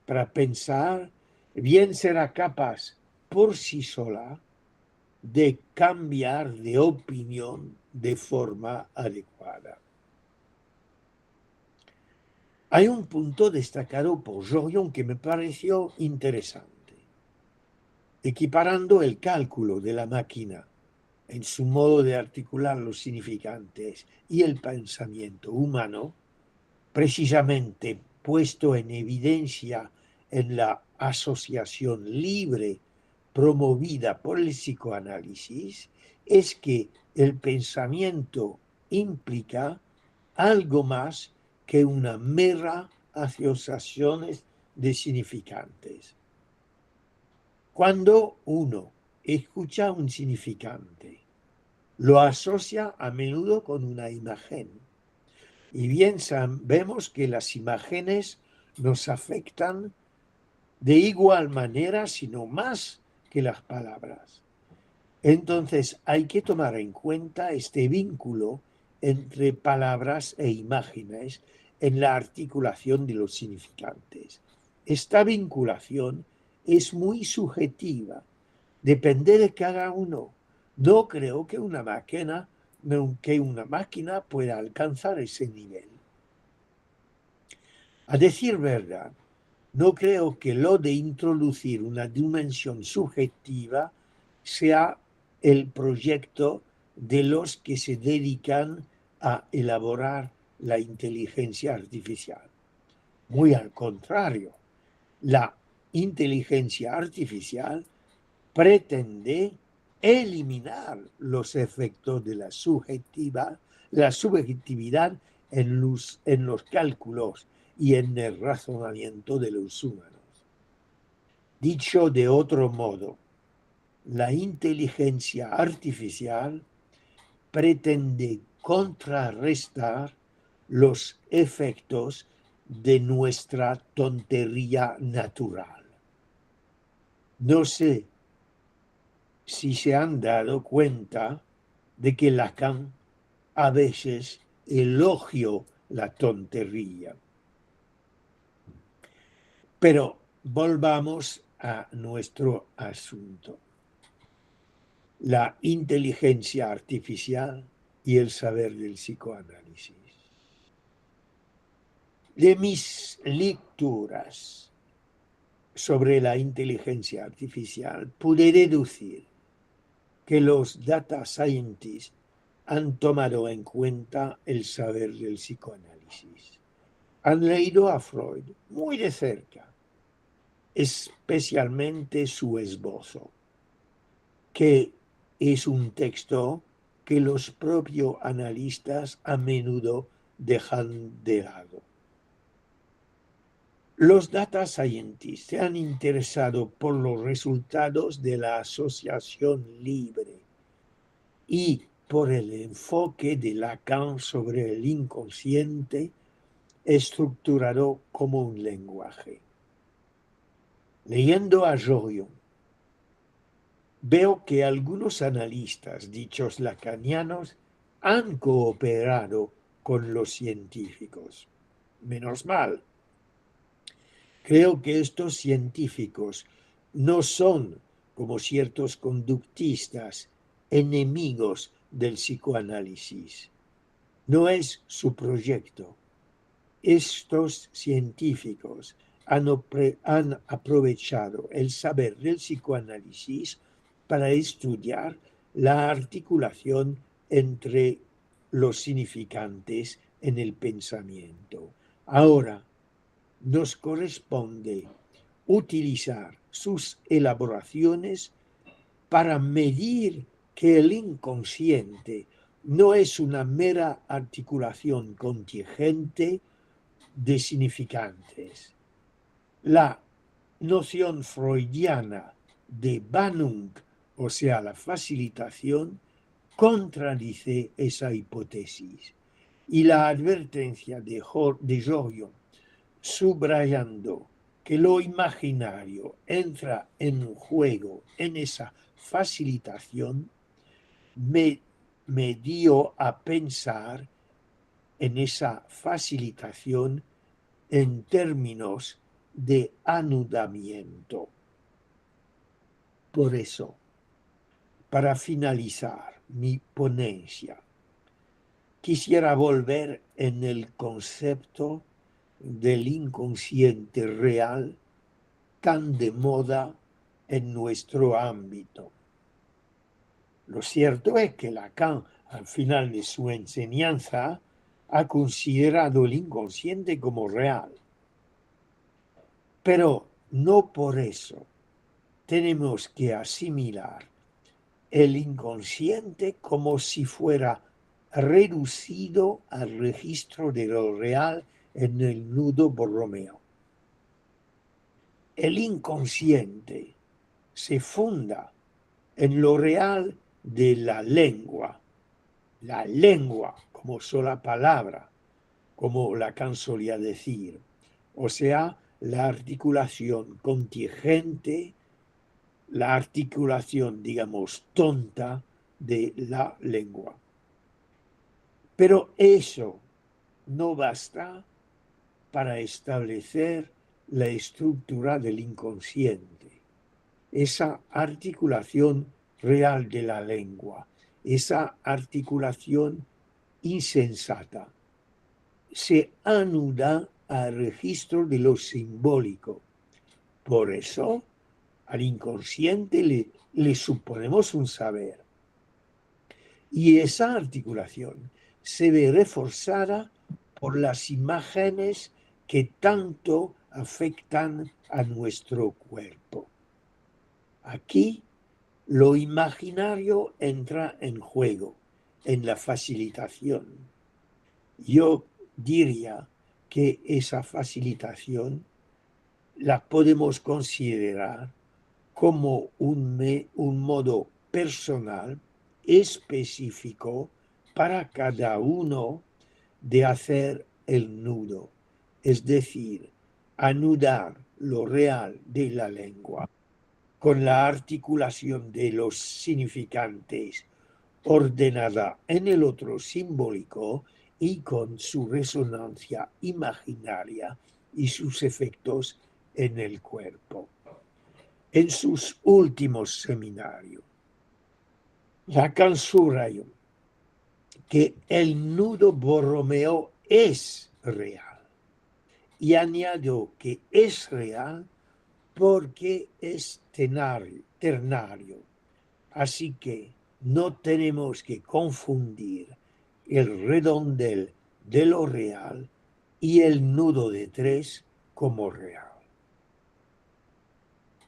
para pensar, bien será capaz por sí sola de cambiar de opinión de forma adecuada. Hay un punto destacado por Jorion que me pareció interesante, equiparando el cálculo de la máquina en su modo de articular los significantes y el pensamiento humano, precisamente puesto en evidencia en la asociación libre promovida por el psicoanálisis, es que el pensamiento implica algo más que una mera asociación de significantes. Cuando uno escucha un significante, lo asocia a menudo con una imagen. Y bien sabemos que las imágenes nos afectan de igual manera, sino más que las palabras. Entonces hay que tomar en cuenta este vínculo entre palabras e imágenes en la articulación de los significantes. Esta vinculación es muy subjetiva, depende de cada uno. No creo que una máquina pueda alcanzar ese nivel. A decir verdad, no creo que lo de introducir una dimensión subjetiva sea el proyecto de los que se dedican a elaborar la inteligencia artificial. Muy al contrario, la inteligencia artificial pretende eliminar los efectos de la subjetividad en los cálculos y en el razonamiento de los humanos. Dicho de otro modo, la inteligencia artificial pretende contrarrestar los efectos de nuestra tontería natural. No sé si se han dado cuenta de que Lacan a veces elogió la tontería. Pero volvamos a nuestro asunto. La inteligencia artificial y el saber del psicoanálisis. De mis lecturas sobre la inteligencia artificial pude deducir que los data scientists han tomado en cuenta el saber del psicoanálisis. Han leído a Freud muy de cerca, especialmente su esbozo, que es un texto que los propios analistas a menudo dejan de lado. Los data scientists se han interesado por los resultados de la asociación libre y por el enfoque de Lacan sobre el inconsciente estructurado como un lenguaje. Leyendo a Jorion, veo que algunos analistas, dichos lacanianos, han cooperado con los científicos. Menos mal. Creo que estos científicos no son, como ciertos conductistas, enemigos del psicoanálisis. No es su proyecto. Estos científicos han aprovechado el saber del psicoanálisis para estudiar la articulación entre los significantes en el pensamiento. Ahora nos corresponde utilizar sus elaboraciones para medir que el inconsciente no es una mera articulación contingente de significantes. La noción freudiana de Bandung, o sea, la facilitación, contradice esa hipótesis. Y la advertencia de Giorgio, subrayando que lo imaginario entra en juego en esa facilitación, me dio a pensar en esa facilitación en términos de anudamiento. Por eso, para finalizar mi ponencia, quisiera volver en el concepto del inconsciente real tan de moda en nuestro ámbito. Lo cierto es que Lacan, al final de su enseñanza, ha considerado el inconsciente como real. Pero no por eso tenemos que asimilar el inconsciente como si fuera reducido al registro de lo real en el nudo Borromeo. El inconsciente se funda en lo real de la lengua como sola palabra, como Lacan solía decir, o sea, la articulación contingente, la articulación, digamos, tonta de la lengua. Pero eso no basta para establecer la estructura del inconsciente, esa articulación real de la lengua, esa articulación insensata, se anuda al registro de lo simbólico. Por eso, al inconsciente le suponemos un saber. Y esa articulación se ve reforzada por las imágenes que tanto afectan a nuestro cuerpo. Aquí lo imaginario entra en juego, en la facilitación. Yo diría que esa facilitación la podemos considerar como un modo personal, específico para cada uno de hacer el nudo, es decir, anudar lo real de la lengua con la articulación de los significantes ordenada en el otro simbólico y con su resonancia imaginaria y sus efectos en el cuerpo. En sus últimos seminarios, Lacan subrayó que el nudo Borromeo es real y añadió que es real porque es ternario. Así que no tenemos que confundir el redondel de lo real y el nudo de tres como real.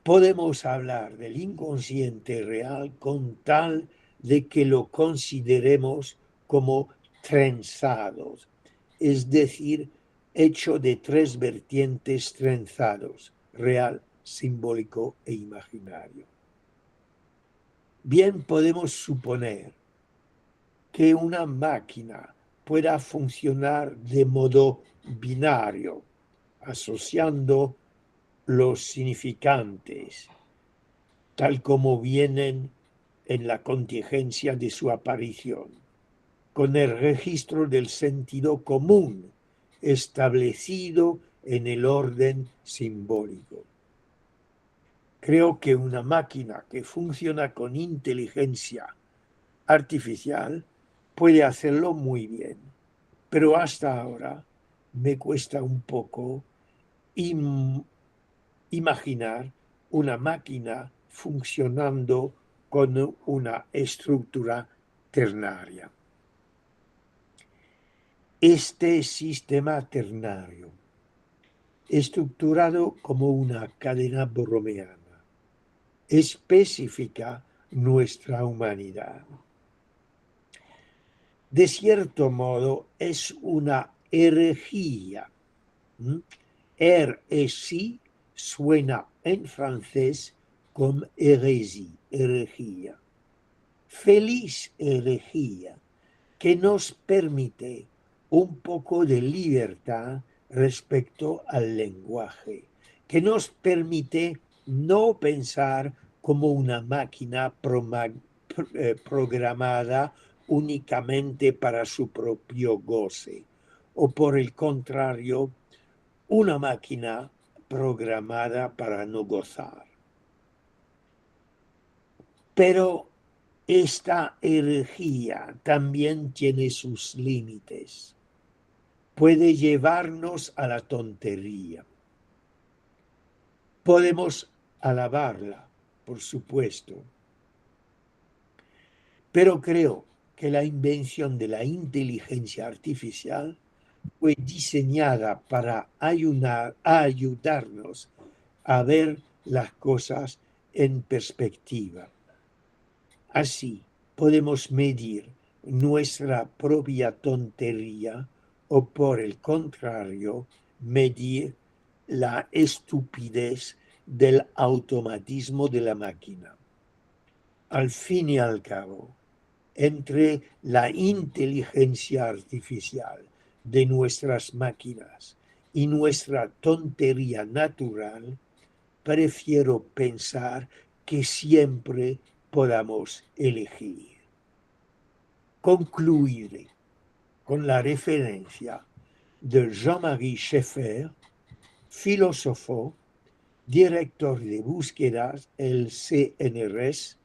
Podemos hablar del inconsciente real con tal de que lo consideremos como trenzados, es decir, hecho de tres vertientes trenzados, real, simbólico e imaginario. Bien podemos suponer que una máquina pueda funcionar de modo binario, asociando los significantes, tal como vienen en la contingencia de su aparición, con el registro del sentido común establecido en el orden simbólico. Creo que una máquina que funciona con inteligencia artificial puede hacerlo muy bien, pero hasta ahora me cuesta un poco imaginar una máquina funcionando con una estructura ternaria. Este sistema ternario, estructurado como una cadena borromeana, especifica nuestra humanidad. De cierto modo, es una herejía. Herésie suena en francés como herejía. Feliz herejía que nos permite un poco de libertad respecto al lenguaje, que nos permite no pensar como una máquina programada únicamente para su propio goce, o por el contrario, una máquina programada para no gozar. Pero esta herejía también tiene sus límites. Puede llevarnos a la tontería. Podemos alabarla, por supuesto, pero creo que la invención de la inteligencia artificial fue diseñada para ayudarnos a ver las cosas en perspectiva. Así podemos medir nuestra propia tontería o, por el contrario, medir la estupidez del automatismo de la máquina. Al fin y al cabo, entre la inteligencia artificial de nuestras máquinas y nuestra tontería natural, prefiero pensar que siempre podamos elegir. Concluiré con la referencia de Jean-Marie Schaeffer, filósofo, director de búsquedas, el CNRS,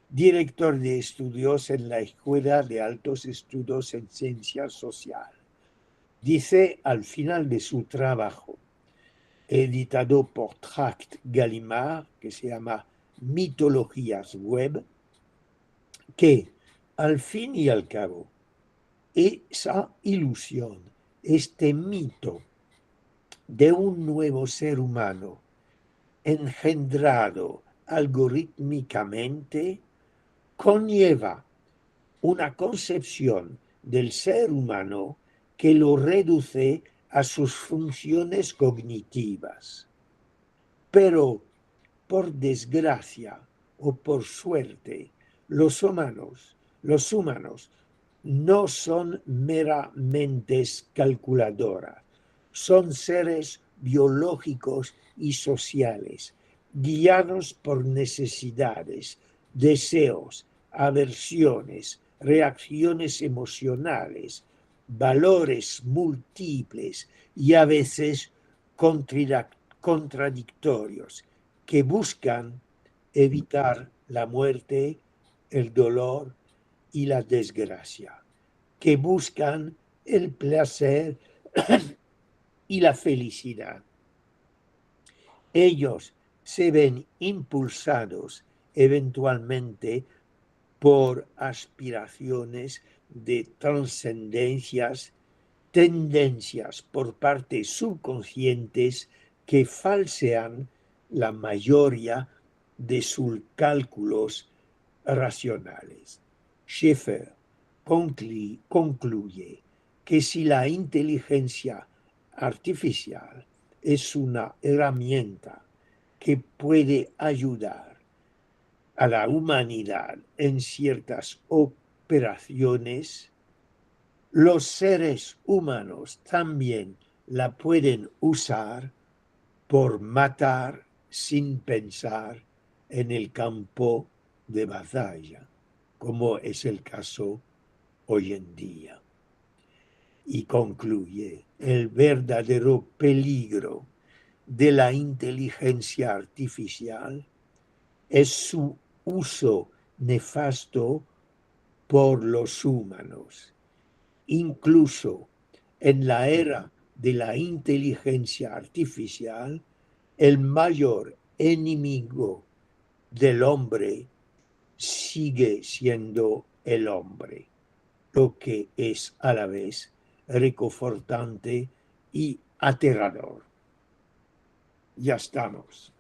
director de estudios en la Escuela de Altos Estudios en Ciencias Sociales. Dice al final de su trabajo, editado por Tract Gallimard, que se llama Mitologías Web, que al fin y al cabo, esa ilusión, este mito de un nuevo ser humano engendrado algorítmicamente, conlleva una concepción del ser humano que lo reduce a sus funciones cognitivas. Pero, por desgracia o por suerte, los humanos no son meramente calculadoras, son seres biológicos y sociales, guiados por necesidades, deseos, aversiones, reacciones emocionales, valores múltiples y a veces contradictorios, que buscan evitar la muerte, el dolor y la desgracia, que buscan el placer y la felicidad. Ellos se ven impulsados eventualmente por aspiraciones de trascendencias, tendencias por partes subconscientes que falsean la mayoría de sus cálculos racionales. Schaeffer concluye que si la inteligencia artificial es una herramienta que puede ayudar a la humanidad en ciertas operaciones, los seres humanos también la pueden usar por matar sin pensar en el campo de batalla, como es el caso hoy en día. Y concluye, el verdadero peligro de la inteligencia artificial es su uso nefasto por los humanos. Incluso en la era de la inteligencia artificial, el mayor enemigo del hombre sigue siendo el hombre, lo que es a la vez reconfortante y aterrador. Ya estamos.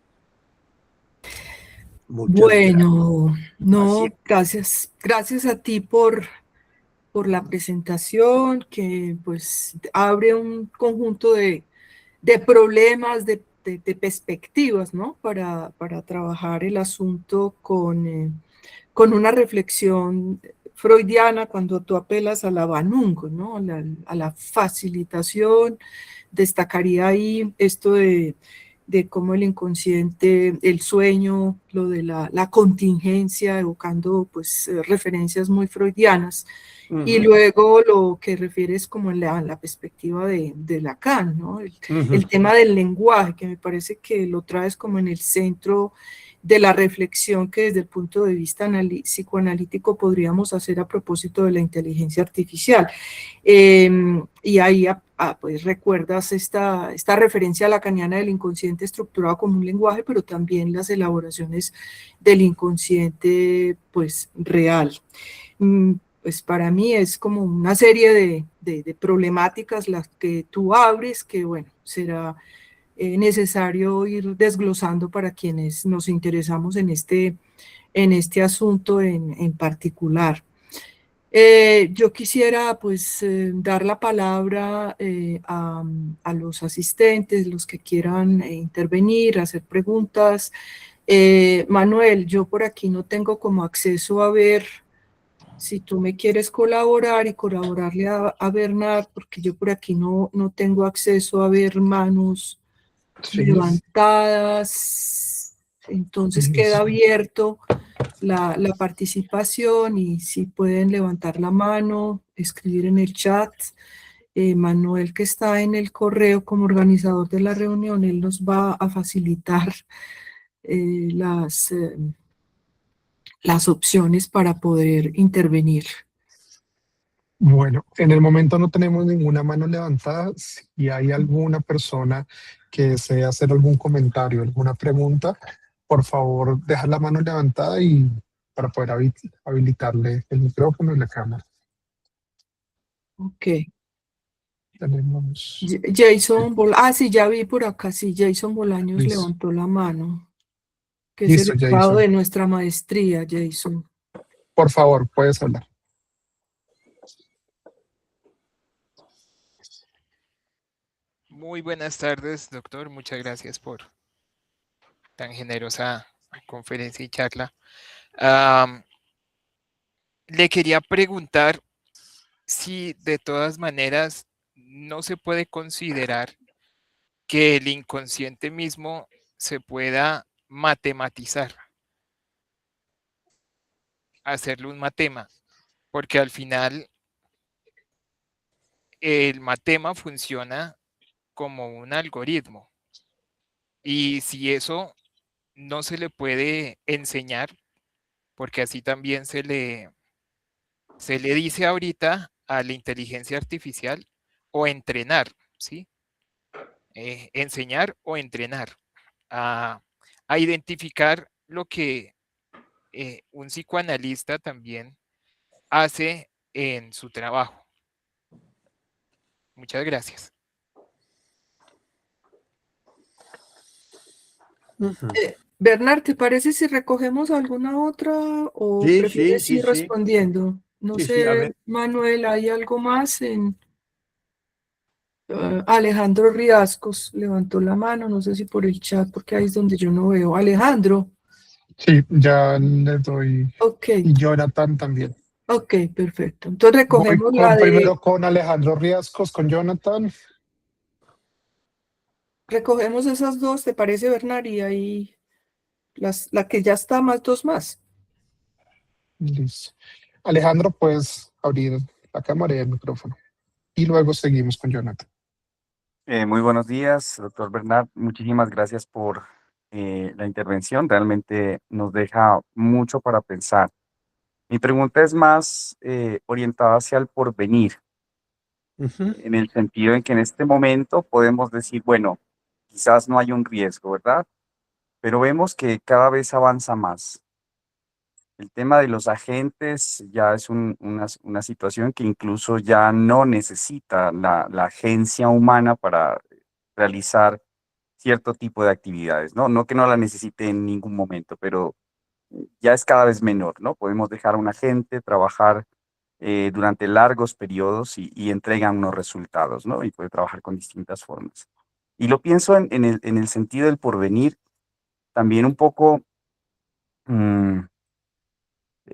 Muchas gracias. Bueno, no, Así- gracias. Gracias a ti por la presentación que pues abre un conjunto de problemas, de perspectivas, ¿no? Para trabajar el asunto con una reflexión freudiana cuando tú apelas a la Vanungo, ¿no? A la facilitación. Destacaría ahí esto de cómo el inconsciente, el sueño, lo de la contingencia, evocando pues referencias muy freudianas. Y luego lo que refieres como en la perspectiva de Lacan, ¿no? El tema del lenguaje, que me parece que lo traes como en el centro de la reflexión que desde el punto de vista psicoanalítico podríamos hacer a propósito de la inteligencia artificial. Y ahí pues recuerdas esta referencia lacaniana del inconsciente estructurado como un lenguaje, pero también las elaboraciones del inconsciente pues real. Pues para mí es como una serie de problemáticas las que tú abres, que bueno, será necesario ir desglosando para quienes nos interesamos en este asunto en particular. Yo quisiera pues dar la palabra a los asistentes, los que quieran intervenir, hacer preguntas. Manuel, yo por aquí no tengo como acceso a ver si tú me quieres colaborar y colaborarle a Bernard, porque yo por aquí no tengo acceso a ver manos Sí, levantadas, entonces queda abierto la participación y si pueden levantar la mano, escribir en el chat. Manuel, que está en el correo como organizador de la reunión, él nos va a facilitar eh, las, eh, las opciones para poder intervenir. bueno, en el momento no tenemos ninguna mano levantada. Si hay alguna persona que desea hacer algún comentario, alguna pregunta, por favor, dejar la mano levantada y para poder habilitarle el micrófono y la cámara. Ok. Tenemos, Jason sí, ya vi por acá, sí, Jason Bolaños listo. levantó la mano, que es Listo, el estado Jason. de nuestra maestría, Jason. Por favor, puedes hablar. Muy buenas tardes, doctor. Muchas gracias por tan generosa conferencia y charla. Le quería preguntar si de todas maneras no se puede considerar que el inconsciente mismo se pueda matematizar, hacerle un matema, porque al final el matema funciona como un algoritmo y si eso no se le puede enseñar, porque así también se le dice ahorita a la inteligencia artificial o entrenar, ¿sí? Enseñar o entrenar a identificar lo que un psicoanalista también hace en su trabajo. Muchas gracias. Bernard, ¿te parece si recogemos alguna otra o Sí, sí, prefieres sí, ir sí. respondiendo? No Sí, sí, a sé, ver. Manuel, ¿hay algo más? Alejandro Riascos levantó la mano, no sé si por el chat, porque ahí es donde yo no veo. Alejandro, Sí, ya le doy. ok, Y Jonathan también. ok, perfecto. Entonces Voy recogemos la primero con Alejandro Riascos, con Jonathan. recogemos esas dos, ¿te parece, Bernard? Y ahí la que ya está más dos más. Listo. Alejandro, puedes abrir la cámara y el micrófono. Y luego seguimos con Jonathan. Muy buenos días, doctor Bernard. Muchísimas gracias por la intervención. Realmente nos deja mucho para pensar. Mi pregunta es más orientada hacia el porvenir, en el sentido en que en este momento podemos decir, bueno, quizás no hay un riesgo, ¿verdad? Pero vemos que cada vez avanza más. El tema de los agentes ya es una situación que incluso ya no necesita la agencia humana para realizar cierto tipo de actividades, ¿no? No que no la necesite en ningún momento, pero ya es cada vez menor, ¿no? Podemos dejar a un agente trabajar durante largos periodos y entregan unos resultados, ¿no? Y puede trabajar con distintas formas. Y lo pienso en el sentido del porvenir, también un poco mm,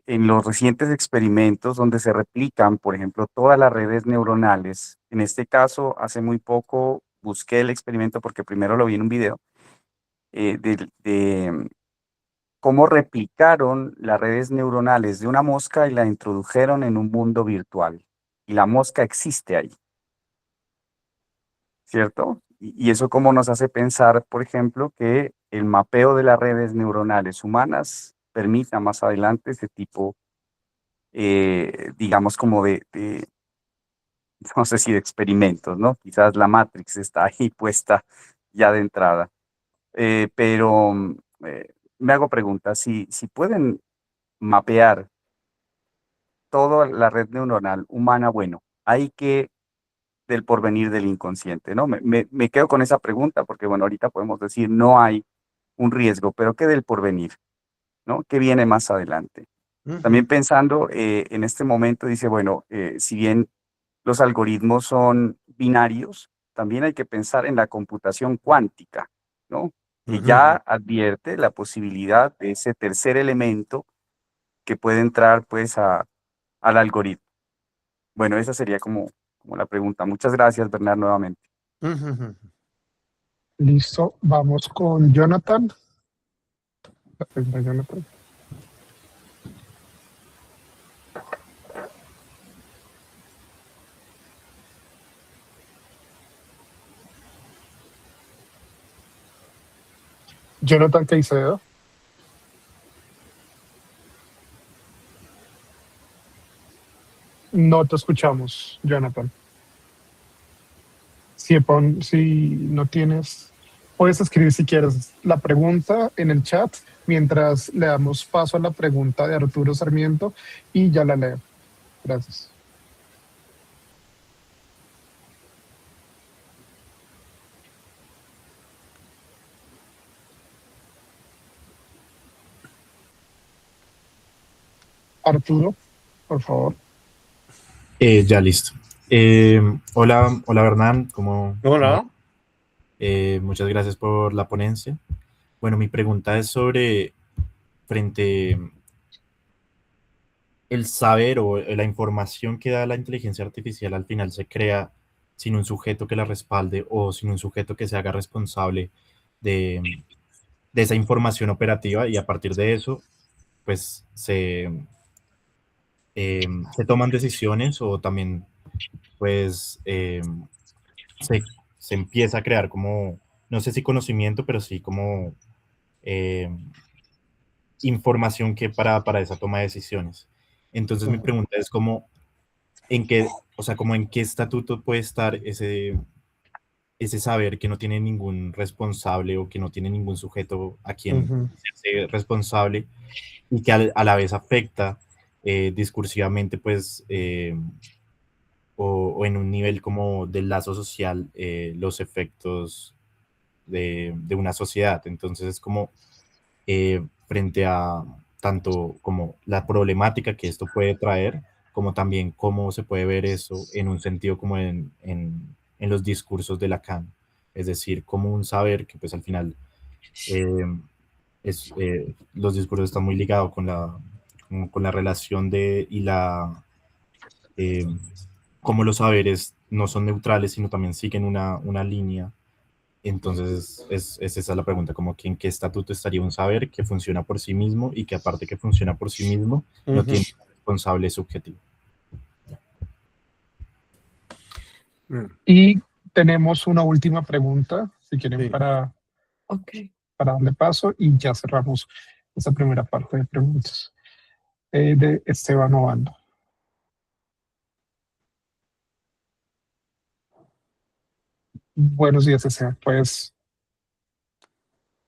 en los recientes experimentos donde se replican, por ejemplo, todas las redes neuronales. En este caso, hace muy poco busqué el experimento porque primero lo vi en un video de cómo replicaron las redes neuronales de una mosca y la introdujeron en un mundo virtual. Y la mosca existe ahí, ¿cierto? Y eso cómo nos hace pensar, por ejemplo, que el mapeo de las redes neuronales humanas permita más adelante ese tipo, digamos, como no sé si de experimentos, ¿no? Quizás la Matrix está ahí puesta ya de entrada. Pero me hago preguntas, si pueden mapear toda la red neuronal humana, bueno, hay que del porvenir del inconsciente, ¿no? Me quedo con esa pregunta porque, bueno, ahorita podemos decir no hay un riesgo, pero ¿qué del porvenir, ¿no? ¿Qué viene más adelante? También pensando en este momento, dice, bueno, si bien los algoritmos son binarios, también hay que pensar en la computación cuántica, ¿no? Que ya advierte la posibilidad de ese tercer elemento que puede entrar, pues, al algoritmo. Bueno, esa sería como la pregunta. Muchas gracias, Bernard, nuevamente. Listo, vamos con Jonathan. Jonathan. Jonathan Caicedo. No te escuchamos, Jonathan. Si no tienes, puedes escribir si quieres la pregunta en el chat mientras le damos paso a la pregunta de Arturo Sarmiento y ya la leo. Gracias. Arturo, por favor. Ya listo. Hola, hola Bernán, Hola. muchas gracias por la ponencia. Bueno, mi pregunta es sobre frente el saber o la información que da la inteligencia artificial al final se crea sin un sujeto que la respalde o sin un sujeto que se haga responsable de, de esa información operativa y a partir de eso, pues se toman decisiones o también, pues, se, se empieza a crear como, no sé si conocimiento, pero sí como eh, información que para esa toma de decisiones. Entonces mi pregunta es como, ¿en qué, o sea, como en qué estatuto puede estar ese saber que no tiene ningún responsable o que no tiene ningún sujeto a quien hacerse responsable y que a la vez afecta discursivamente, pues, o en un nivel como del lazo social, los efectos de una sociedad? Entonces es como frente a tanto como la problemática que esto puede traer, como también cómo se puede ver eso en un sentido como en los discursos de Lacan. Es decir, como un saber que pues al final eh, los discursos están muy ligados con la relación de y eh, cómo los saberes no son neutrales, sino también siguen una línea. Entonces, es esa la pregunta, como que en qué estatuto estaría un saber que funciona por sí mismo y que aparte que funciona por sí mismo, no tiene un responsable subjetivo. Y tenemos una última pregunta, si quieren, Sí. para Ok. darle paso y ya cerramos esa primera parte de preguntas. De Esteban Obando. Buenos días, Esteban. Puedes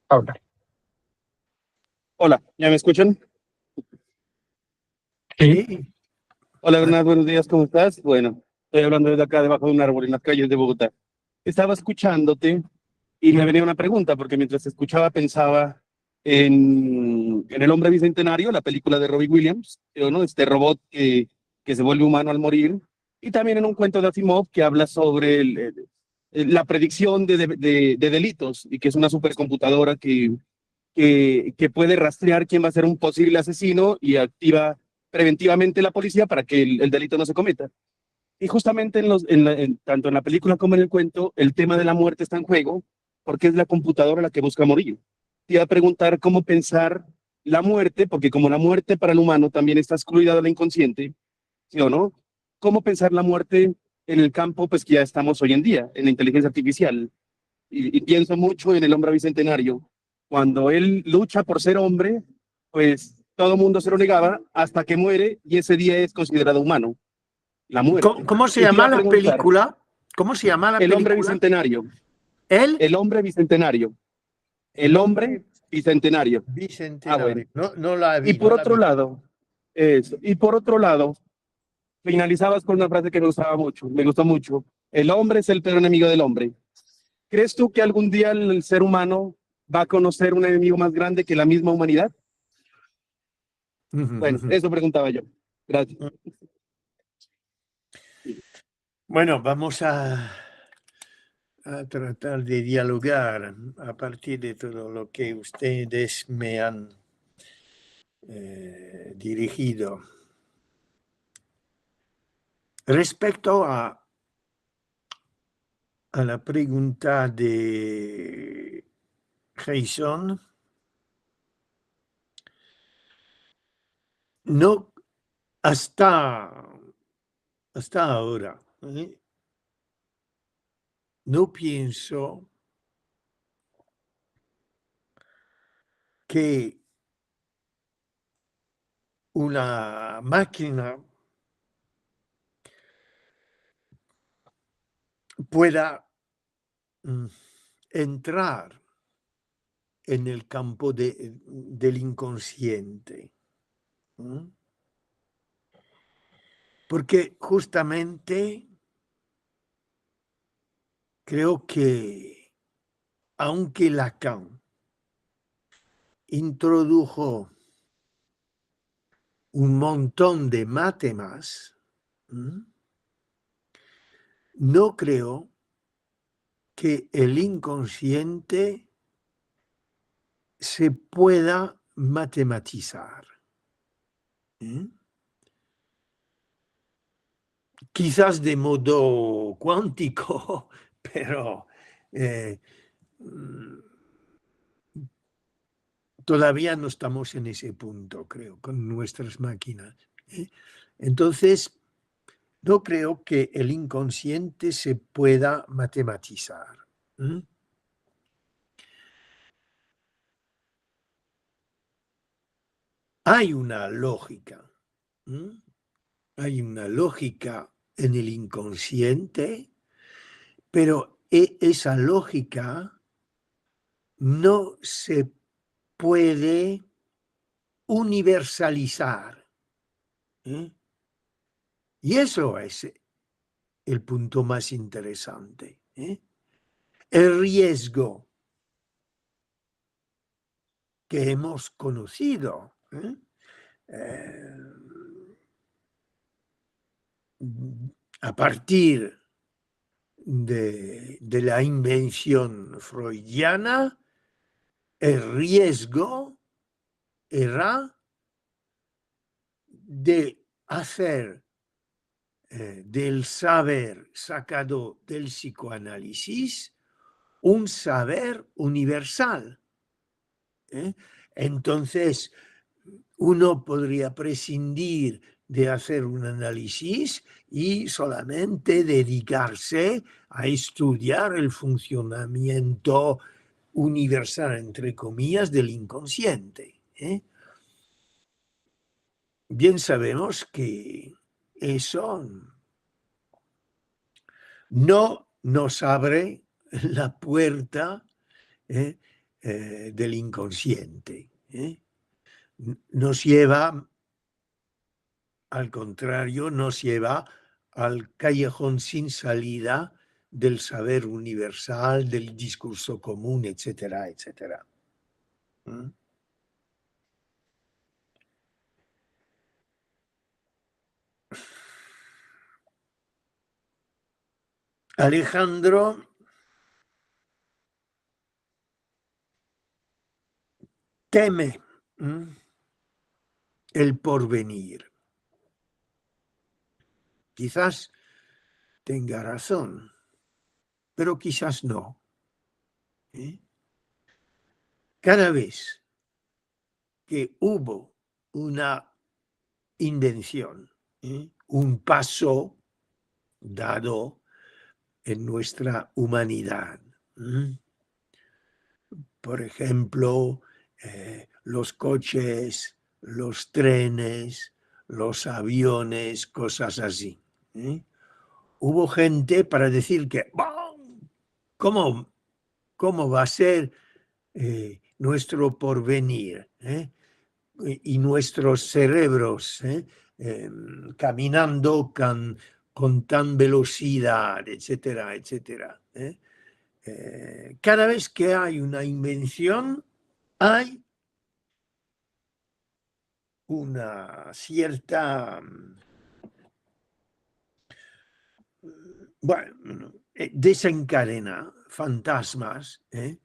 hablar. Hola, ¿ya me escuchan? Sí. Sí. Hola Bernardo, buenos días, ¿cómo estás? Bueno, estoy hablando desde acá debajo de un árbol en las calles de Bogotá. Estaba escuchándote y me venía una pregunta, porque mientras te escuchaba pensaba en El hombre bicentenario, la película de Robbie Williams, ¿no? Este robot que se vuelve humano al morir, y también en un cuento de Asimov que habla sobre la predicción de delitos y que es una supercomputadora que puede rastrear quién va a ser un posible asesino y activa preventivamente la policía para que el delito no se cometa. Y justamente tanto en la película como en el cuento, el tema de la muerte está en juego porque es la computadora la que busca morir. Te iba a preguntar cómo pensar la muerte, porque como la muerte para el humano también está excluida de la inconsciente, ¿sí o no? ¿Cómo pensar la muerte en el campo pues que ya estamos hoy en día, en la inteligencia artificial? Y pienso mucho en el hombre bicentenario. Cuando él lucha por ser hombre, pues todo el mundo se lo negaba hasta que muere y ese día es considerado humano, la muerte. ¿Cómo se Y te iba llama a la preguntar, película? ¿Cómo se llama la el hombre película? bicentenario, El, el hombre bicentenario, el el hombre hombre bicentenario. Ah, bueno. bicentenario. No, no la Y vi, no por la otro vi. lado, eso. Y por otro lado, finalizabas con una frase que me gustaba mucho, me gustó mucho. El hombre es el peor enemigo del hombre. ¿Crees tú que algún día el ser humano va a conocer un enemigo más grande que la misma humanidad? Bueno, eso preguntaba yo. Gracias. Bueno, vamos a tratar de dialogar a partir de todo lo que ustedes me han dirigido. Respecto a la pregunta de Jason, no hasta ahora, no pienso que una máquina pueda entrar en el campo del inconsciente. Porque justamente creo que aunque Lacan introdujo un montón de matemas, no creo que el inconsciente se pueda matematizar. Quizás de modo cuántico, pero todavía no estamos en ese punto, creo, con nuestras máquinas. Entonces, no creo que el inconsciente se pueda matematizar. Hay una lógica. Hay una lógica en el inconsciente, pero esa lógica no se puede universalizar. Y eso es el punto más interesante. El riesgo que hemos conocido a partir de la invención freudiana, el riesgo era de hacer del saber sacado del psicoanálisis un saber universal. Entonces, uno podría prescindir de hacer un análisis y solamente dedicarse a estudiar el funcionamiento universal, entre comillas, del inconsciente. Bien sabemos que eso no nos abre la puerta del inconsciente. Nos lleva al contrario, nos lleva al callejón sin salida del saber universal, del discurso común, etcétera, etcétera. ¿Mm? Alejandro teme el porvenir. Quizás tenga razón, pero quizás no. Cada vez que hubo una invención, un paso dado en nuestra humanidad, por ejemplo, los coches, los trenes, los aviones, cosas así. Hubo gente para decir que, ¿cómo va a ser nuestro porvenir? Y nuestros cerebros caminando con tan velocidad, etcétera, etcétera. Cada vez que hay una invención, hay una cierta, bueno, desencadena fantasmas que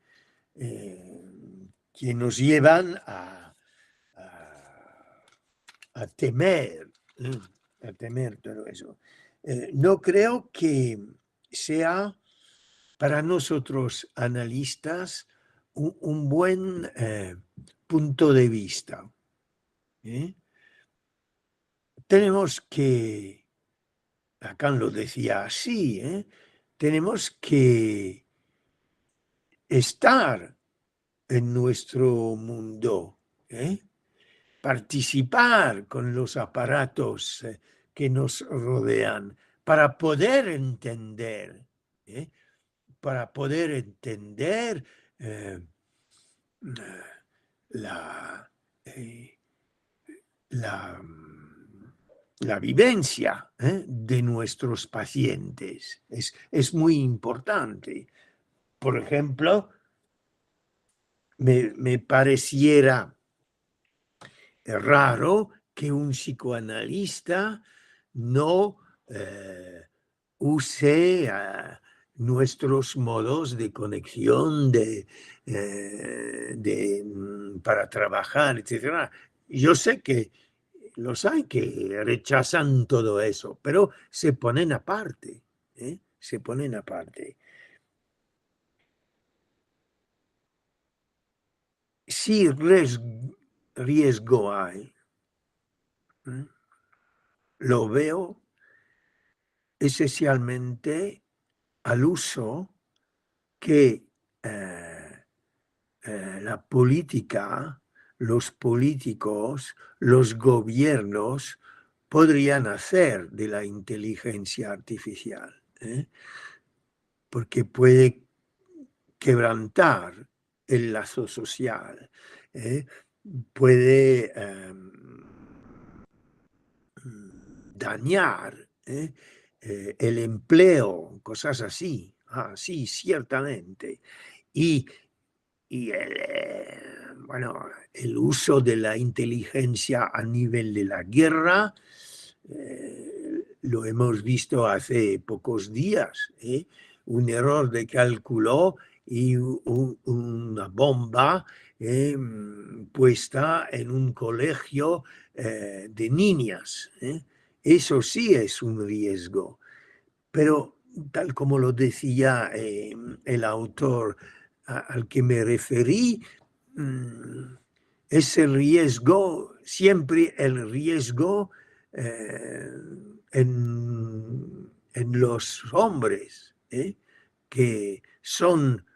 nos llevan a temer todo eso. No creo que sea para nosotros analistas un buen punto de vista. Tenemos que, Lacan lo decía así, tenemos que estar en nuestro mundo, participar con los aparatos que nos rodean para poder entender, la vivencia de nuestros pacientes. Es muy importante. Por ejemplo, me pareciera raro que un psicoanalista no use nuestros modos de conexión para trabajar, etc. Yo sé que los hay que rechazan todo eso, pero se ponen aparte. Se ponen aparte. Si riesgo hay, lo veo esencialmente al uso que la política, los políticos, los gobiernos podrían hacer de la inteligencia artificial, porque puede quebrantar el lazo social, puede dañar el empleo, cosas así. Sí, ciertamente. Y el uso de la inteligencia a nivel de la guerra, lo hemos visto hace pocos días, un error de cálculo y una bomba puesta en un colegio de niñas. Eso sí es un riesgo, pero tal como lo decía el autor al que me referí, ese riesgo, siempre el riesgo en los hombres, que son,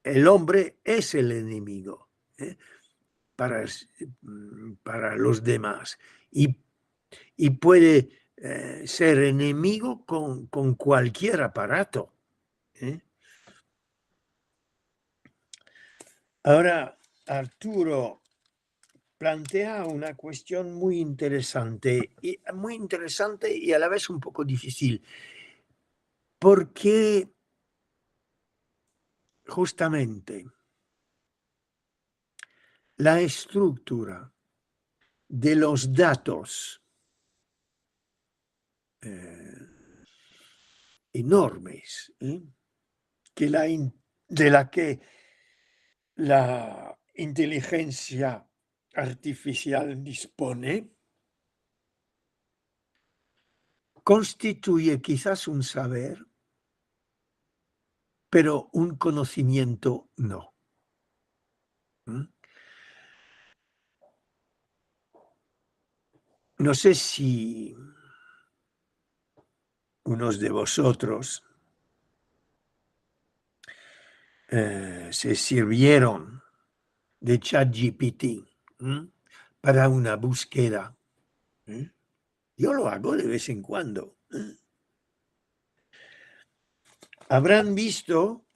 el hombre es el enemigo para los demás y puede ser enemigo con cualquier aparato. Ahora, Arturo plantea una cuestión muy interesante y a la vez un poco difícil, porque justamente la estructura de los datos enormes de la que la inteligencia artificial dispone, constituye quizás un saber, pero un conocimiento no. No sé si unos de vosotros se sirvieron de ChatGPT para una búsqueda. Yo lo hago de vez en cuando. Habrán visto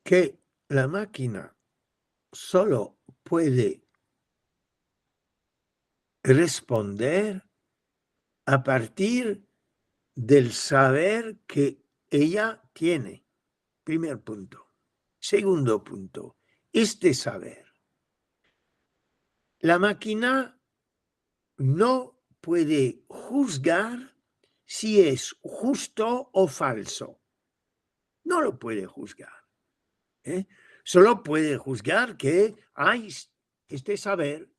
que la máquina solo puede responder a partir del saber que ella tiene. Primer punto. Segundo punto, este saber. La máquina no puede juzgar si es justo o falso. No lo puede juzgar. Solo puede juzgar que hay este saber.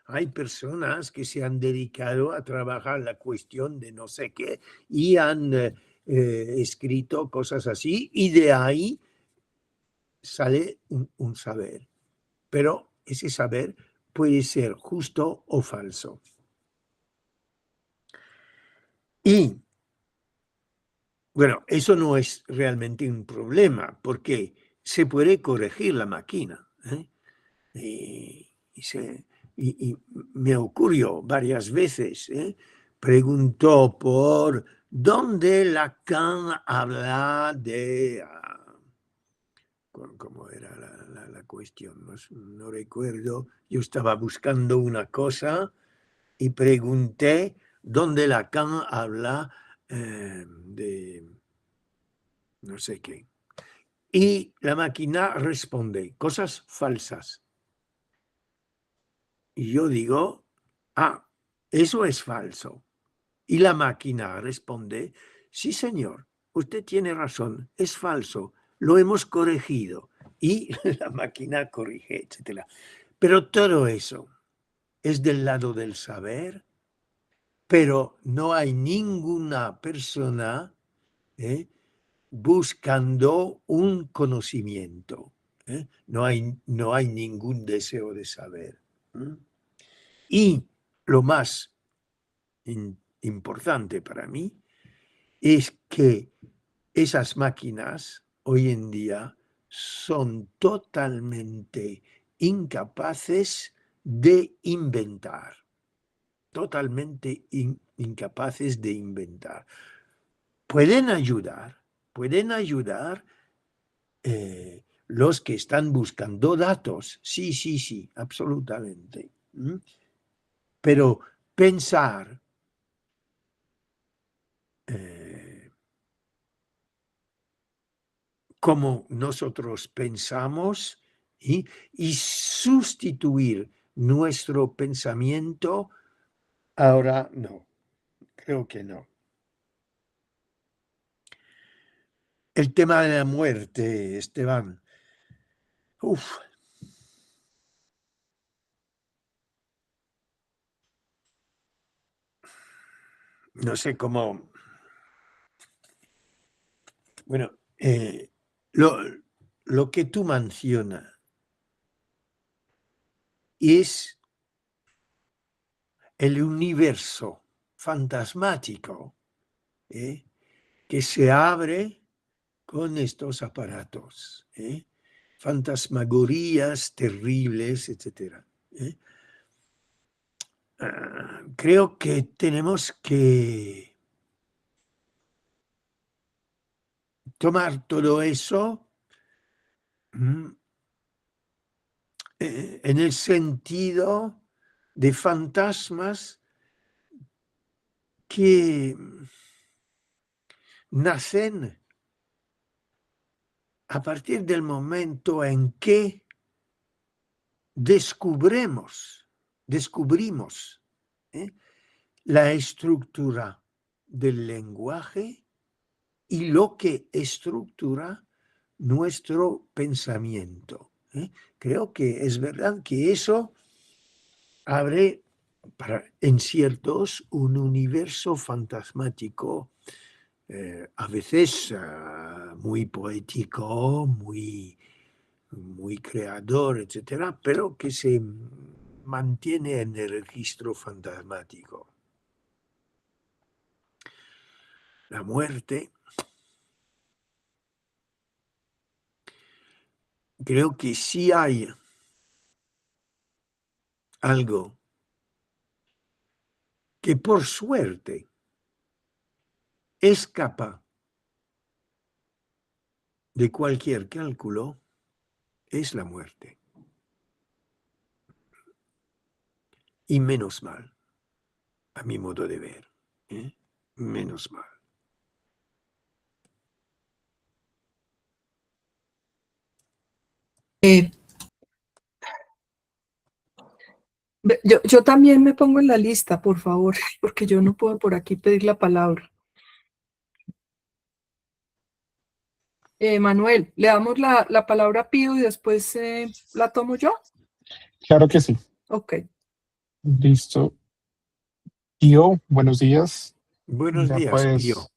Hay personas que se han dedicado a trabajar la cuestión de no sé qué y han escrito cosas así, y de ahí sale un saber. Pero ese saber puede ser justo o falso. Y bueno, eso no es realmente un problema, porque se puede corregir la máquina. Y me ocurrió varias veces. Preguntó por dónde Lacan habla de... ¿Cómo era la cuestión? No recuerdo. Yo estaba buscando una cosa y pregunté dónde Lacan habla de no sé qué. Y la máquina responde cosas falsas. Y yo digo, eso es falso. Y la máquina responde, sí señor, usted tiene razón, es falso, lo hemos corregido. Y la máquina corrige, etc. Pero todo eso es del lado del saber, pero no hay ninguna persona buscando un conocimiento. No hay ningún deseo de saber. Y lo más importante para mí es que esas máquinas hoy en día son totalmente incapaces de inventar. Totalmente incapaces de inventar. Pueden ayudar los que están buscando datos. Sí, absolutamente. Pero pensar como nosotros pensamos y sustituir nuestro pensamiento, ahora no, creo que no. El tema de la muerte, Esteban. No sé cómo. Bueno, lo que tú mencionas es el universo fantasmático que se abre con estos aparatos, fantasmagorías terribles, etc. Creo que tenemos que tomar todo eso en el sentido de fantasmas que nacen a partir del momento en que descubrimos la estructura del lenguaje y lo que estructura nuestro pensamiento. Creo que es verdad que eso abre en ciertos un universo fantasmático, a veces muy poético, muy creador, etcétera, pero que se mantiene en el registro fantasmático. La muerte, creo que sí hay algo que por suerte escapa de cualquier cálculo, es la muerte. Y menos mal, a mi modo de ver. Menos mal. Yo también me pongo en la lista, por favor, porque yo no puedo por aquí pedir la palabra. Manuel, le damos la palabra a Pío y después la tomo yo. Claro que sí. Ok. Listo. Pío, buenos días. Buenos Ya días, pues, Pío.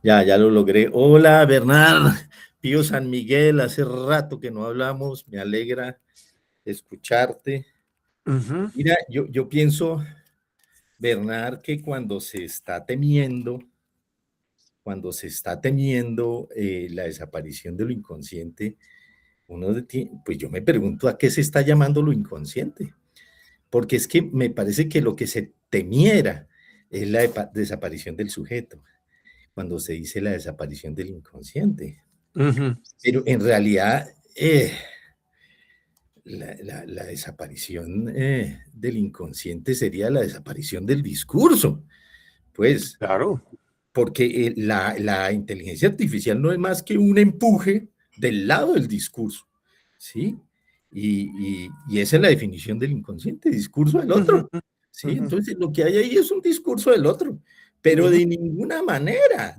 Ya lo logré. Hola, Bernard. Pío San Miguel, hace rato que no hablamos, me alegra escucharte. Mira, yo pienso, Bernard, que cuando se está temiendo la desaparición de lo inconsciente, pues yo me pregunto a qué se está llamando lo inconsciente, porque es que me parece que lo que se temiera es la desaparición del sujeto, cuando se dice la desaparición del inconsciente. Pero en realidad, la desaparición del inconsciente sería la desaparición del discurso. Pues, claro, porque la inteligencia artificial no es más que un empuje del lado del discurso, ¿sí? Y esa es la definición del inconsciente, discurso del otro, ¿sí? Entonces, lo que hay ahí es un discurso del otro, pero de ninguna manera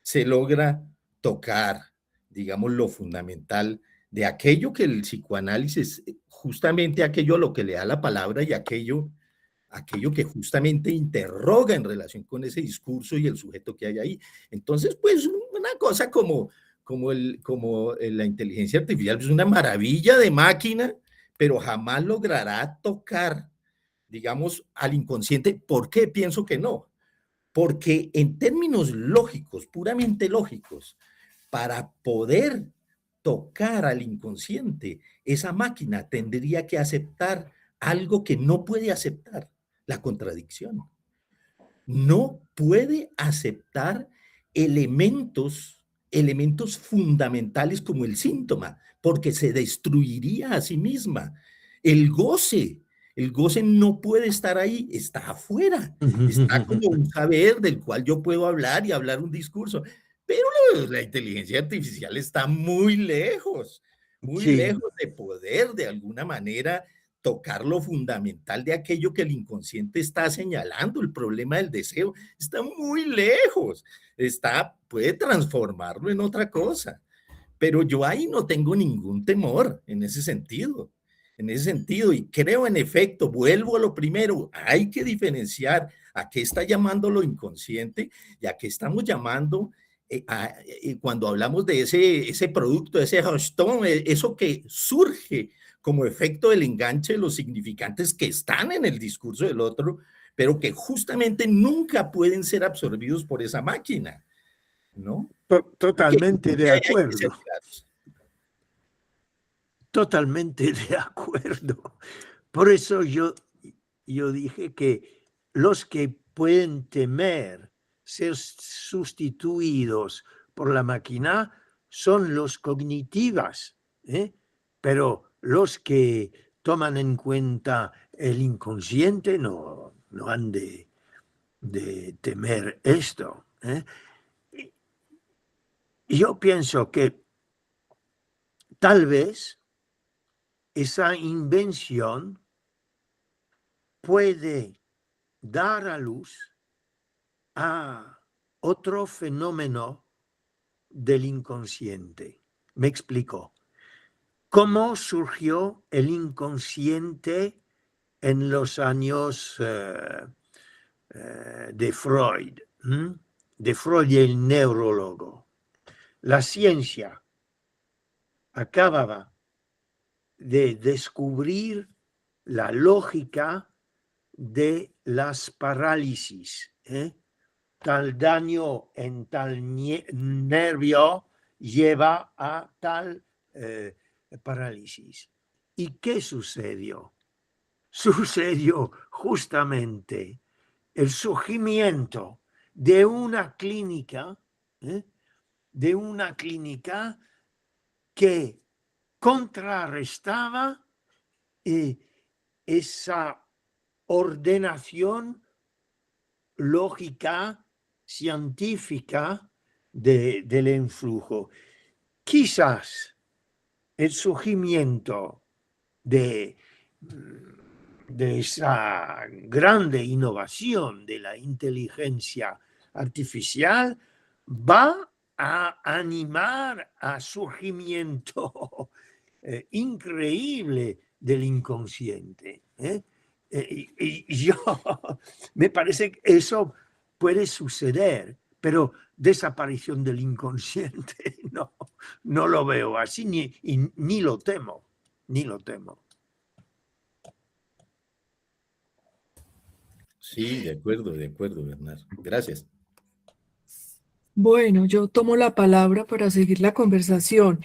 se logra tocar, digamos, lo fundamental de aquello que el psicoanálisis, justamente aquello a lo que le da la palabra y aquello que justamente interroga en relación con ese discurso y el sujeto que hay ahí. Entonces, pues una cosa como la inteligencia artificial es una maravilla de máquina, pero jamás logrará tocar, digamos, al inconsciente. ¿Por qué pienso que no? Porque en términos lógicos, puramente lógicos, para poder tocar al inconsciente, esa máquina tendría que aceptar algo que no puede aceptar, la contradicción. No puede aceptar elementos fundamentales como el síntoma, porque se destruiría a sí misma. El goce no puede estar ahí, está afuera, está como un saber del cual yo puedo hablar y hablar un discurso, pero la inteligencia artificial está muy lejos de poder de alguna manera tocar lo fundamental de aquello que el inconsciente está señalando, el problema del deseo, está muy lejos, puede transformarlo en otra cosa, pero yo ahí no tengo ningún temor en ese sentido, y creo en efecto, vuelvo a lo primero, hay que diferenciar a qué está llamando lo inconsciente y a qué estamos llamando cuando hablamos de ese producto, ese hashton, eso que surge como efecto del enganche de los significantes que están en el discurso del otro, pero que justamente nunca pueden ser absorbidos por esa máquina, ¿no? Totalmente de acuerdo. Totalmente de acuerdo. Por eso yo dije que los que pueden temer ser sustituidos por la máquina son los cognitivas, pero los que toman en cuenta el inconsciente no han de temer esto. Yo pienso que tal vez esa invención puede dar a luz a otro fenómeno del inconsciente. Me explico. ¿Cómo surgió el inconsciente en los años de Freud? De Freud y el neurólogo. La ciencia acababa de descubrir la lógica de las parálisis. Tal daño en tal nervio lleva a tal parálisis. ¿Y qué sucedió? Sucedió justamente el surgimiento de una clínica, que contrarrestaba esa ordenación lógica, científica del influjo. Quizás el surgimiento de esa grande innovación de la inteligencia artificial va a animar a surgimiento increíble del inconsciente. Y yo me parece que eso puede suceder, pero desaparición del inconsciente no lo veo así, ni lo temo, Sí, de acuerdo, Bernardo. Gracias. Bueno, yo tomo la palabra para seguir la conversación.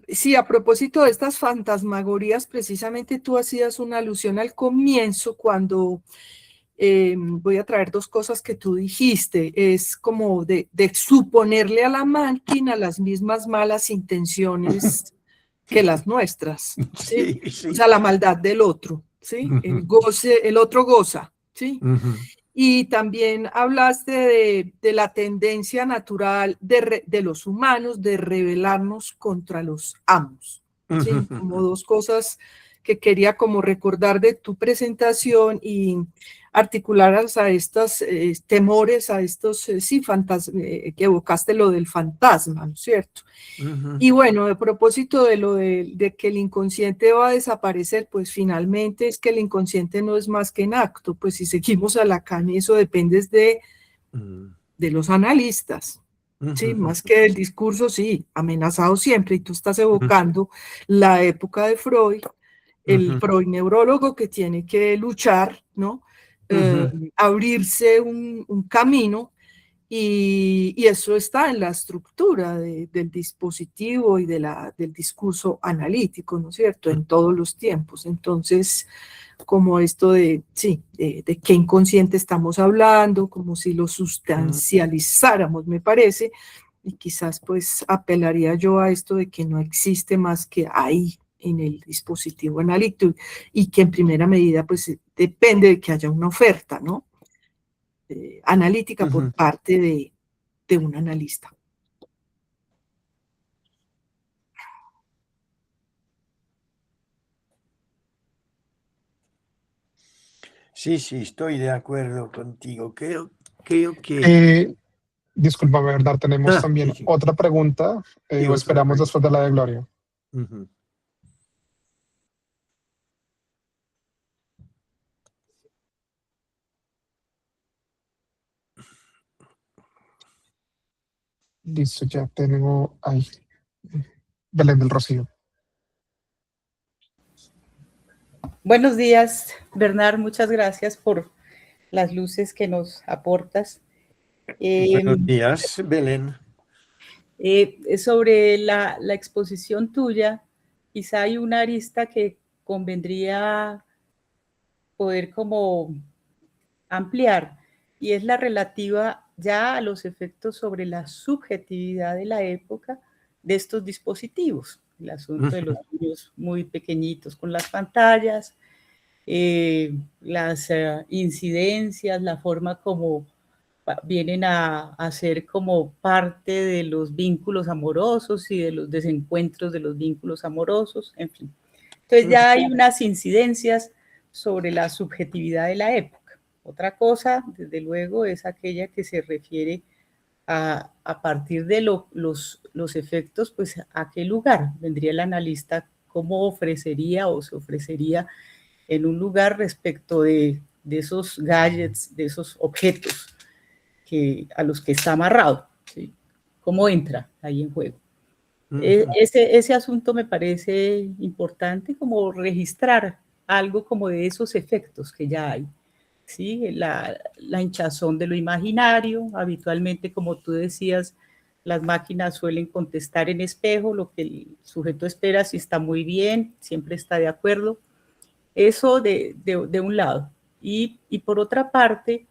Sí, a propósito de estas fantasmagorías, precisamente tú hacías una alusión al comienzo cuando voy a traer dos cosas que tú dijiste. Es como de suponerle a la máquina las mismas malas intenciones que las nuestras, ¿sí? Sí. O sea, la maldad del otro, ¿sí? El otro goza, ¿sí? Y también hablaste de la tendencia natural de los humanos de rebelarnos contra los amos, ¿sí? Como dos cosas que quería como recordar de tu presentación y articularlas a estos temores, a estos, que evocaste lo del fantasma, ¿no es cierto? Y bueno, de propósito de lo de que el inconsciente va a desaparecer, pues finalmente es que el inconsciente no es más que en acto, pues si seguimos a Lacan, eso depende de los analistas, ¿sí? Más que del discurso, sí, amenazado siempre, y tú estás evocando la época de Freud, el Freud neurólogo que tiene que luchar, ¿no? Abrirse un camino. Y eso está en la estructura del dispositivo y del discurso analítico, ¿no es cierto?, en todos los tiempos. Entonces, como esto de qué inconsciente estamos hablando, como si lo sustancializáramos, me parece, y quizás pues apelaría yo a esto de que no existe más que ahí en el dispositivo analítico y que en primera medida pues depende de que haya una oferta, ¿no? Analítica por parte de un analista. Sí, estoy de acuerdo contigo. Creo que... Disculpa, Bernardo, tenemos también sí. otra pregunta, o esperamos después de la de Gloria. Listo, ya tengo ahí. Belén del Rocío. Buenos días, Bernard. Muchas gracias por las luces que nos aportas. Buenos días, Belén. Sobre la exposición tuya, quizá hay una arista que convendría poder como ampliar, y es la relativa ya a los efectos sobre la subjetividad de la época de estos dispositivos. El asunto de los niños muy pequeñitos con las pantallas, las incidencias, la forma como vienen a ser como parte de los vínculos amorosos y de los desencuentros de los vínculos amorosos, en fin. Entonces ya hay unas incidencias sobre la subjetividad de la época. Otra cosa, desde luego, es aquella que se refiere a partir de los efectos, pues a qué lugar vendría el analista, cómo ofrecería o se ofrecería en un lugar respecto de esos gadgets, de esos objetos a los que está amarrado, ¿sí? ¿Cómo entra ahí en juego? Ese asunto me parece importante, como registrar algo como de esos efectos que ya hay, ¿sí? La hinchazón de lo imaginario, habitualmente, como tú decías, las máquinas suelen contestar en espejo lo que el sujeto espera, si está muy bien, siempre está de acuerdo. Eso de un lado. Y por otra parte,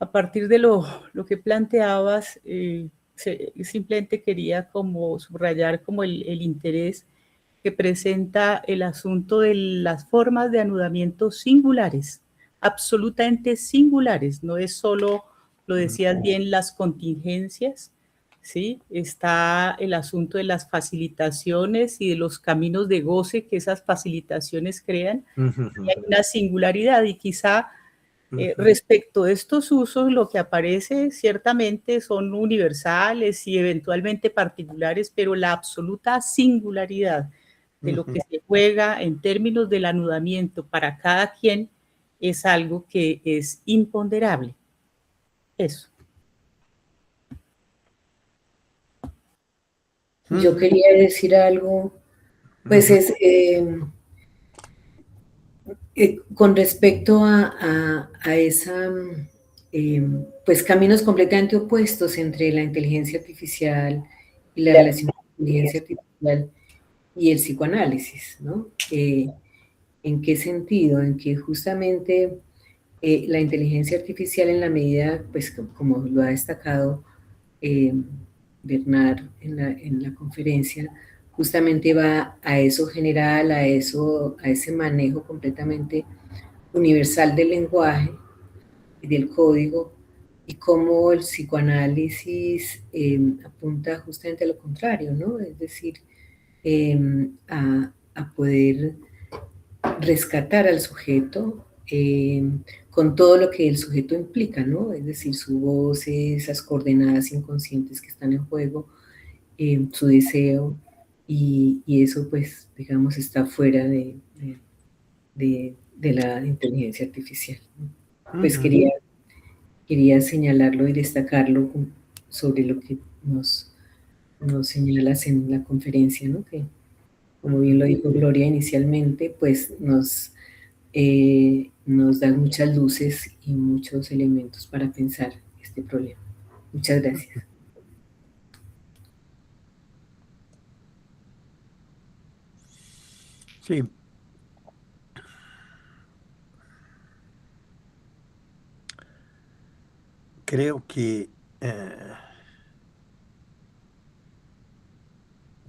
a partir de lo que planteabas, simplemente quería como subrayar como el interés que presenta el asunto de las formas de anudamiento singulares, absolutamente singulares. No es solo, lo decías bien, las contingencias, ¿sí? Está el asunto de las facilitaciones y de los caminos de goce que esas facilitaciones crean. Y hay una singularidad y quizá respecto de estos usos, lo que aparece ciertamente son universales y eventualmente particulares, pero la absoluta singularidad de lo que se juega en términos del anudamiento para cada quien es algo que es imponderable. Eso. Yo quería decir algo, pues es con respecto a esa, pues caminos completamente opuestos entre la inteligencia artificial y la relación de la inteligencia artificial y el psicoanálisis, ¿no? ¿En qué sentido? En que justamente la inteligencia artificial, en la medida, pues como lo ha destacado Bernard en la conferencia, justamente va a eso general, a ese manejo completamente universal del lenguaje y del código, y cómo el psicoanálisis apunta justamente a lo contrario, ¿no? Es decir, a poder rescatar al sujeto con todo lo que el sujeto implica, ¿no? Es decir, su voz, esas coordenadas inconscientes que están en juego, su deseo, y eso, pues, digamos, está fuera de la inteligencia artificial, ¿no? Pues quería señalarlo y destacarlo sobre lo que nos señalas en la conferencia, ¿no? Que, como bien lo dijo Gloria inicialmente, pues nos da muchas luces y muchos elementos para pensar este problema. Muchas gracias. Sí. Creo que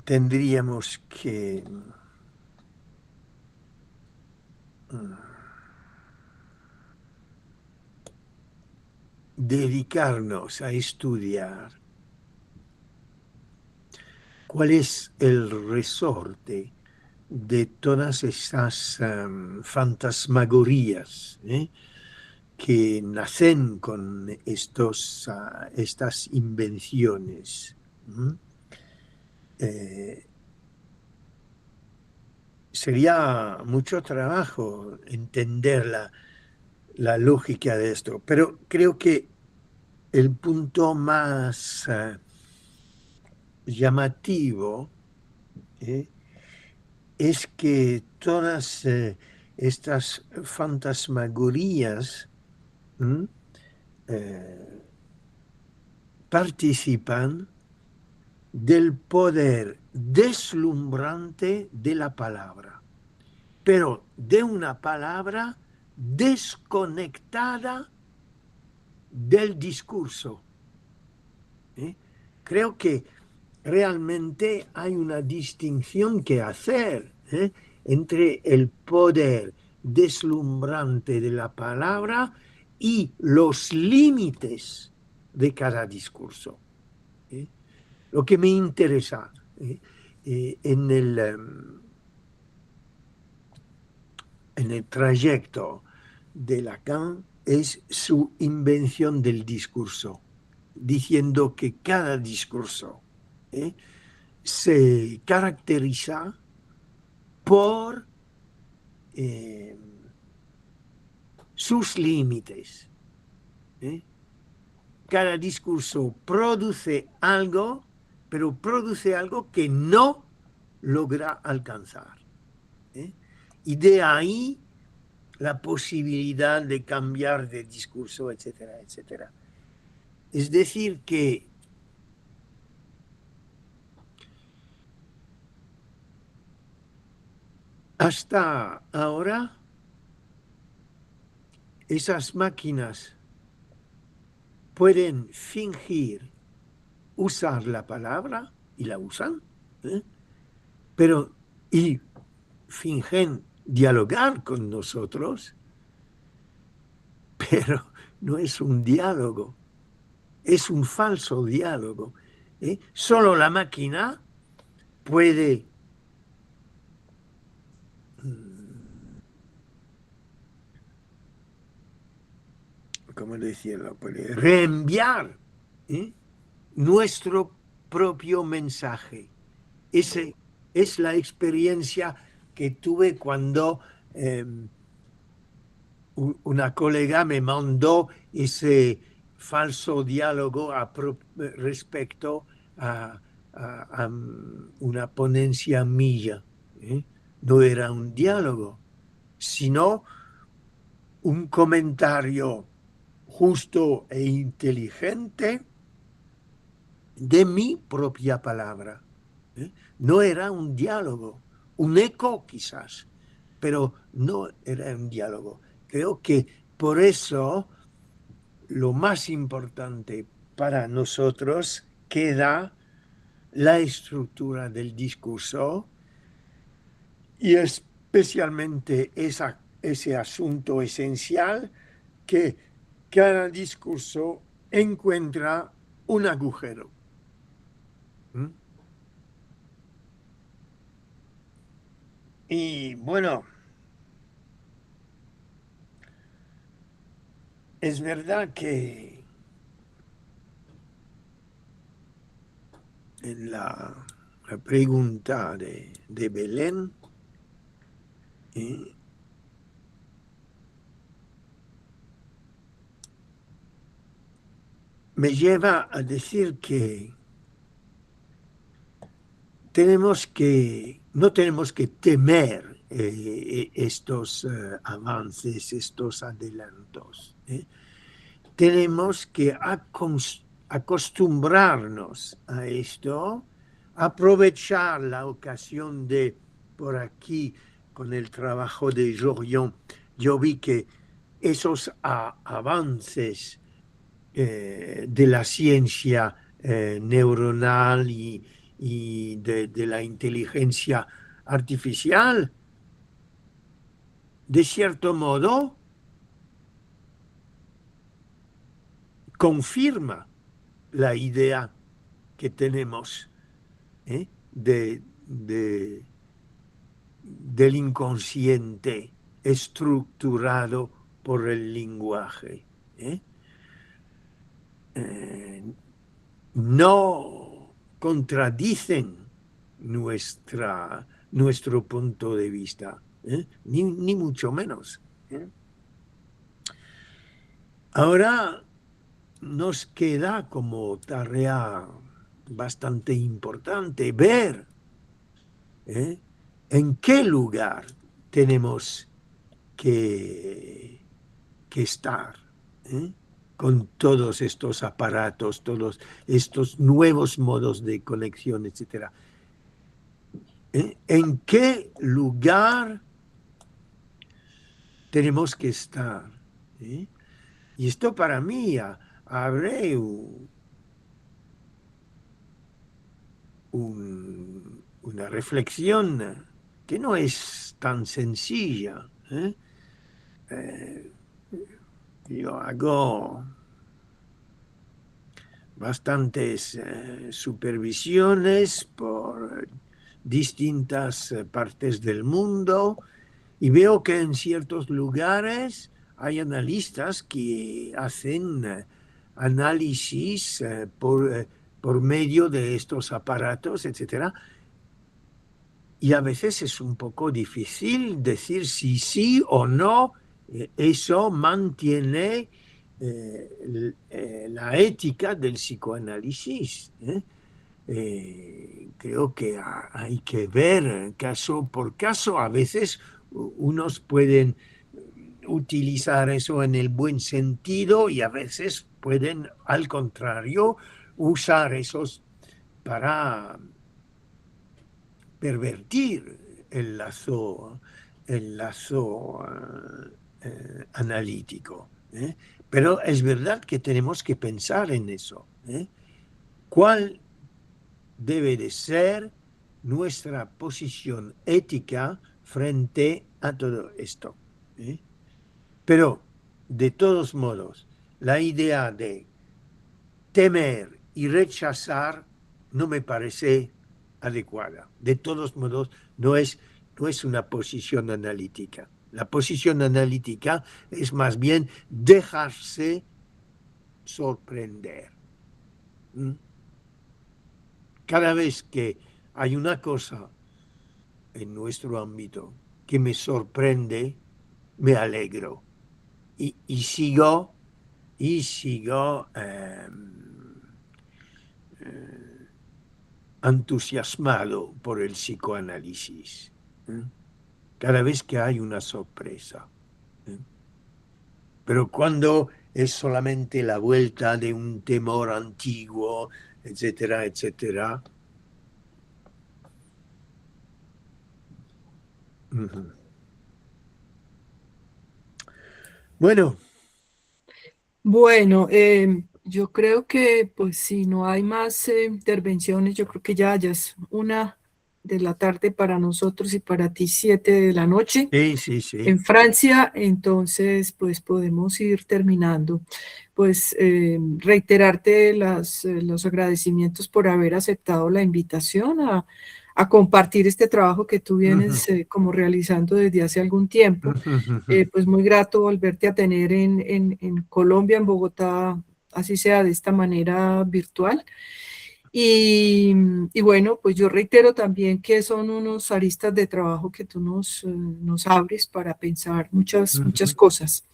tendríamos que dedicarnos a estudiar cuál es el resorte de todas estas fantasmagorías que nacen con estas invenciones. Sería mucho trabajo entender la lógica de esto, pero creo que el punto más llamativo es que todas estas fantasmagorías participan del poder deslumbrante de la palabra, pero de una palabra desconectada del discurso. Creo que realmente hay una distinción que hacer entre el poder deslumbrante de la palabra y los límites de cada discurso. Lo que me interesa en el trayecto de Lacan es su invención del discurso, diciendo que cada discurso se caracteriza por sus límites. Cada discurso produce algo, pero produce algo que no logra alcanzar. Y de ahí la posibilidad de cambiar de discurso, etcétera, etcétera. Es decir, que hasta ahora esas máquinas pueden fingir usar la palabra y la usan, pero y fingen dialogar con nosotros, pero no es un diálogo, es un falso diálogo. Solo la máquina puede ¿cómo decirlo? Puede reenviar nuestro propio mensaje. Esa es la experiencia que tuve cuando una colega me mandó ese falso diálogo respecto a una ponencia mía. No era un diálogo, sino un comentario justo e inteligente de mi propia palabra. No era un diálogo, un eco quizás, pero no era un diálogo. Creo que por eso lo más importante para nosotros queda la estructura del discurso y especialmente ese asunto esencial que cada discurso encuentra un agujero. Y bueno, es verdad que en la pregunta de Belén, me lleva a decir que no tenemos que temer estos avances, estos adelantos. Tenemos que acostumbrarnos a esto, aprovechar la ocasión de, por aquí, con el trabajo de Jorion, yo vi que esos avances de la ciencia neuronal y de la inteligencia artificial, de cierto modo, confirma la idea que tenemos del inconsciente estructurado por el lenguaje. No contradicen nuestro punto de vista, ni mucho menos. Ahora nos queda como tarea bastante importante ver en qué lugar tenemos que estar con todos estos aparatos, todos estos nuevos modos de conexión, etc. ¿En qué lugar tenemos que estar? Y esto para mí abre una reflexión que no es tan sencilla. Yo hago bastantes supervisiones por distintas partes del mundo y veo que en ciertos lugares hay analistas que hacen análisis por medio de estos aparatos, etcétera. Y a veces es un poco difícil decir si sí o no eso mantiene la ética del psicoanálisis. Creo que hay que ver caso por caso. A veces unos pueden utilizar eso en el buen sentido y a veces pueden, al contrario, usar esos para pervertir el lazo analítico. Pero es verdad que tenemos que pensar en eso. ¿Cuál debe de ser nuestra posición ética frente a todo esto? Pero, de todos modos, la idea de temer y rechazar no me parece adecuada. De todos modos, no es una posición analítica. La posición analítica es más bien dejarse sorprender. Cada vez que hay una cosa en nuestro ámbito que me sorprende, me alegro y sigo entusiasmado por el psicoanálisis. Cada vez que hay una sorpresa. Pero cuando es solamente la vuelta de un temor antiguo, etcétera, etcétera. Bueno. Bueno, yo creo que pues si no hay más intervenciones, yo creo que ya es 1:00 p.m. para nosotros y para ti 7:00 p.m. Sí. En Francia, entonces pues podemos ir terminando. Pues reiterarte los agradecimientos por haber aceptado la invitación a compartir este trabajo que tú vienes como realizando desde hace algún tiempo. Pues muy grato volverte a tener en Colombia, en Bogotá, así sea de esta manera virtual. Y bueno, pues yo reitero también que son unos aristas de trabajo que tú nos abres para pensar muchas cosas.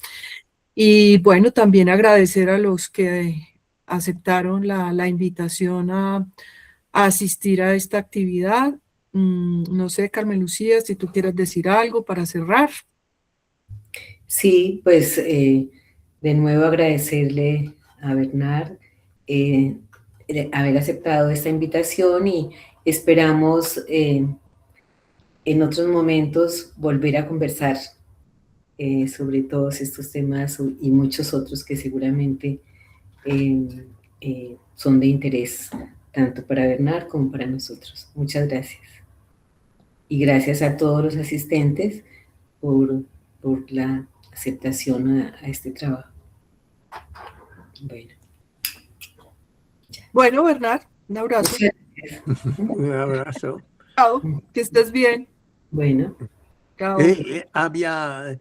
Y bueno, también agradecer a los que aceptaron la invitación a asistir a esta actividad. No sé, Carmen Lucía, si tú quieres decir algo para cerrar. Sí, pues de nuevo agradecerle a Bernard haber aceptado esta invitación y esperamos en otros momentos volver a conversar sobre todos estos temas y muchos otros que seguramente son de interés tanto para Bernard como para nosotros. Muchas gracias. Y gracias a todos los asistentes por la aceptación a este trabajo. Bueno, Bernard, un abrazo. Un abrazo. Chao, que estés bien. Bueno. Chao. Había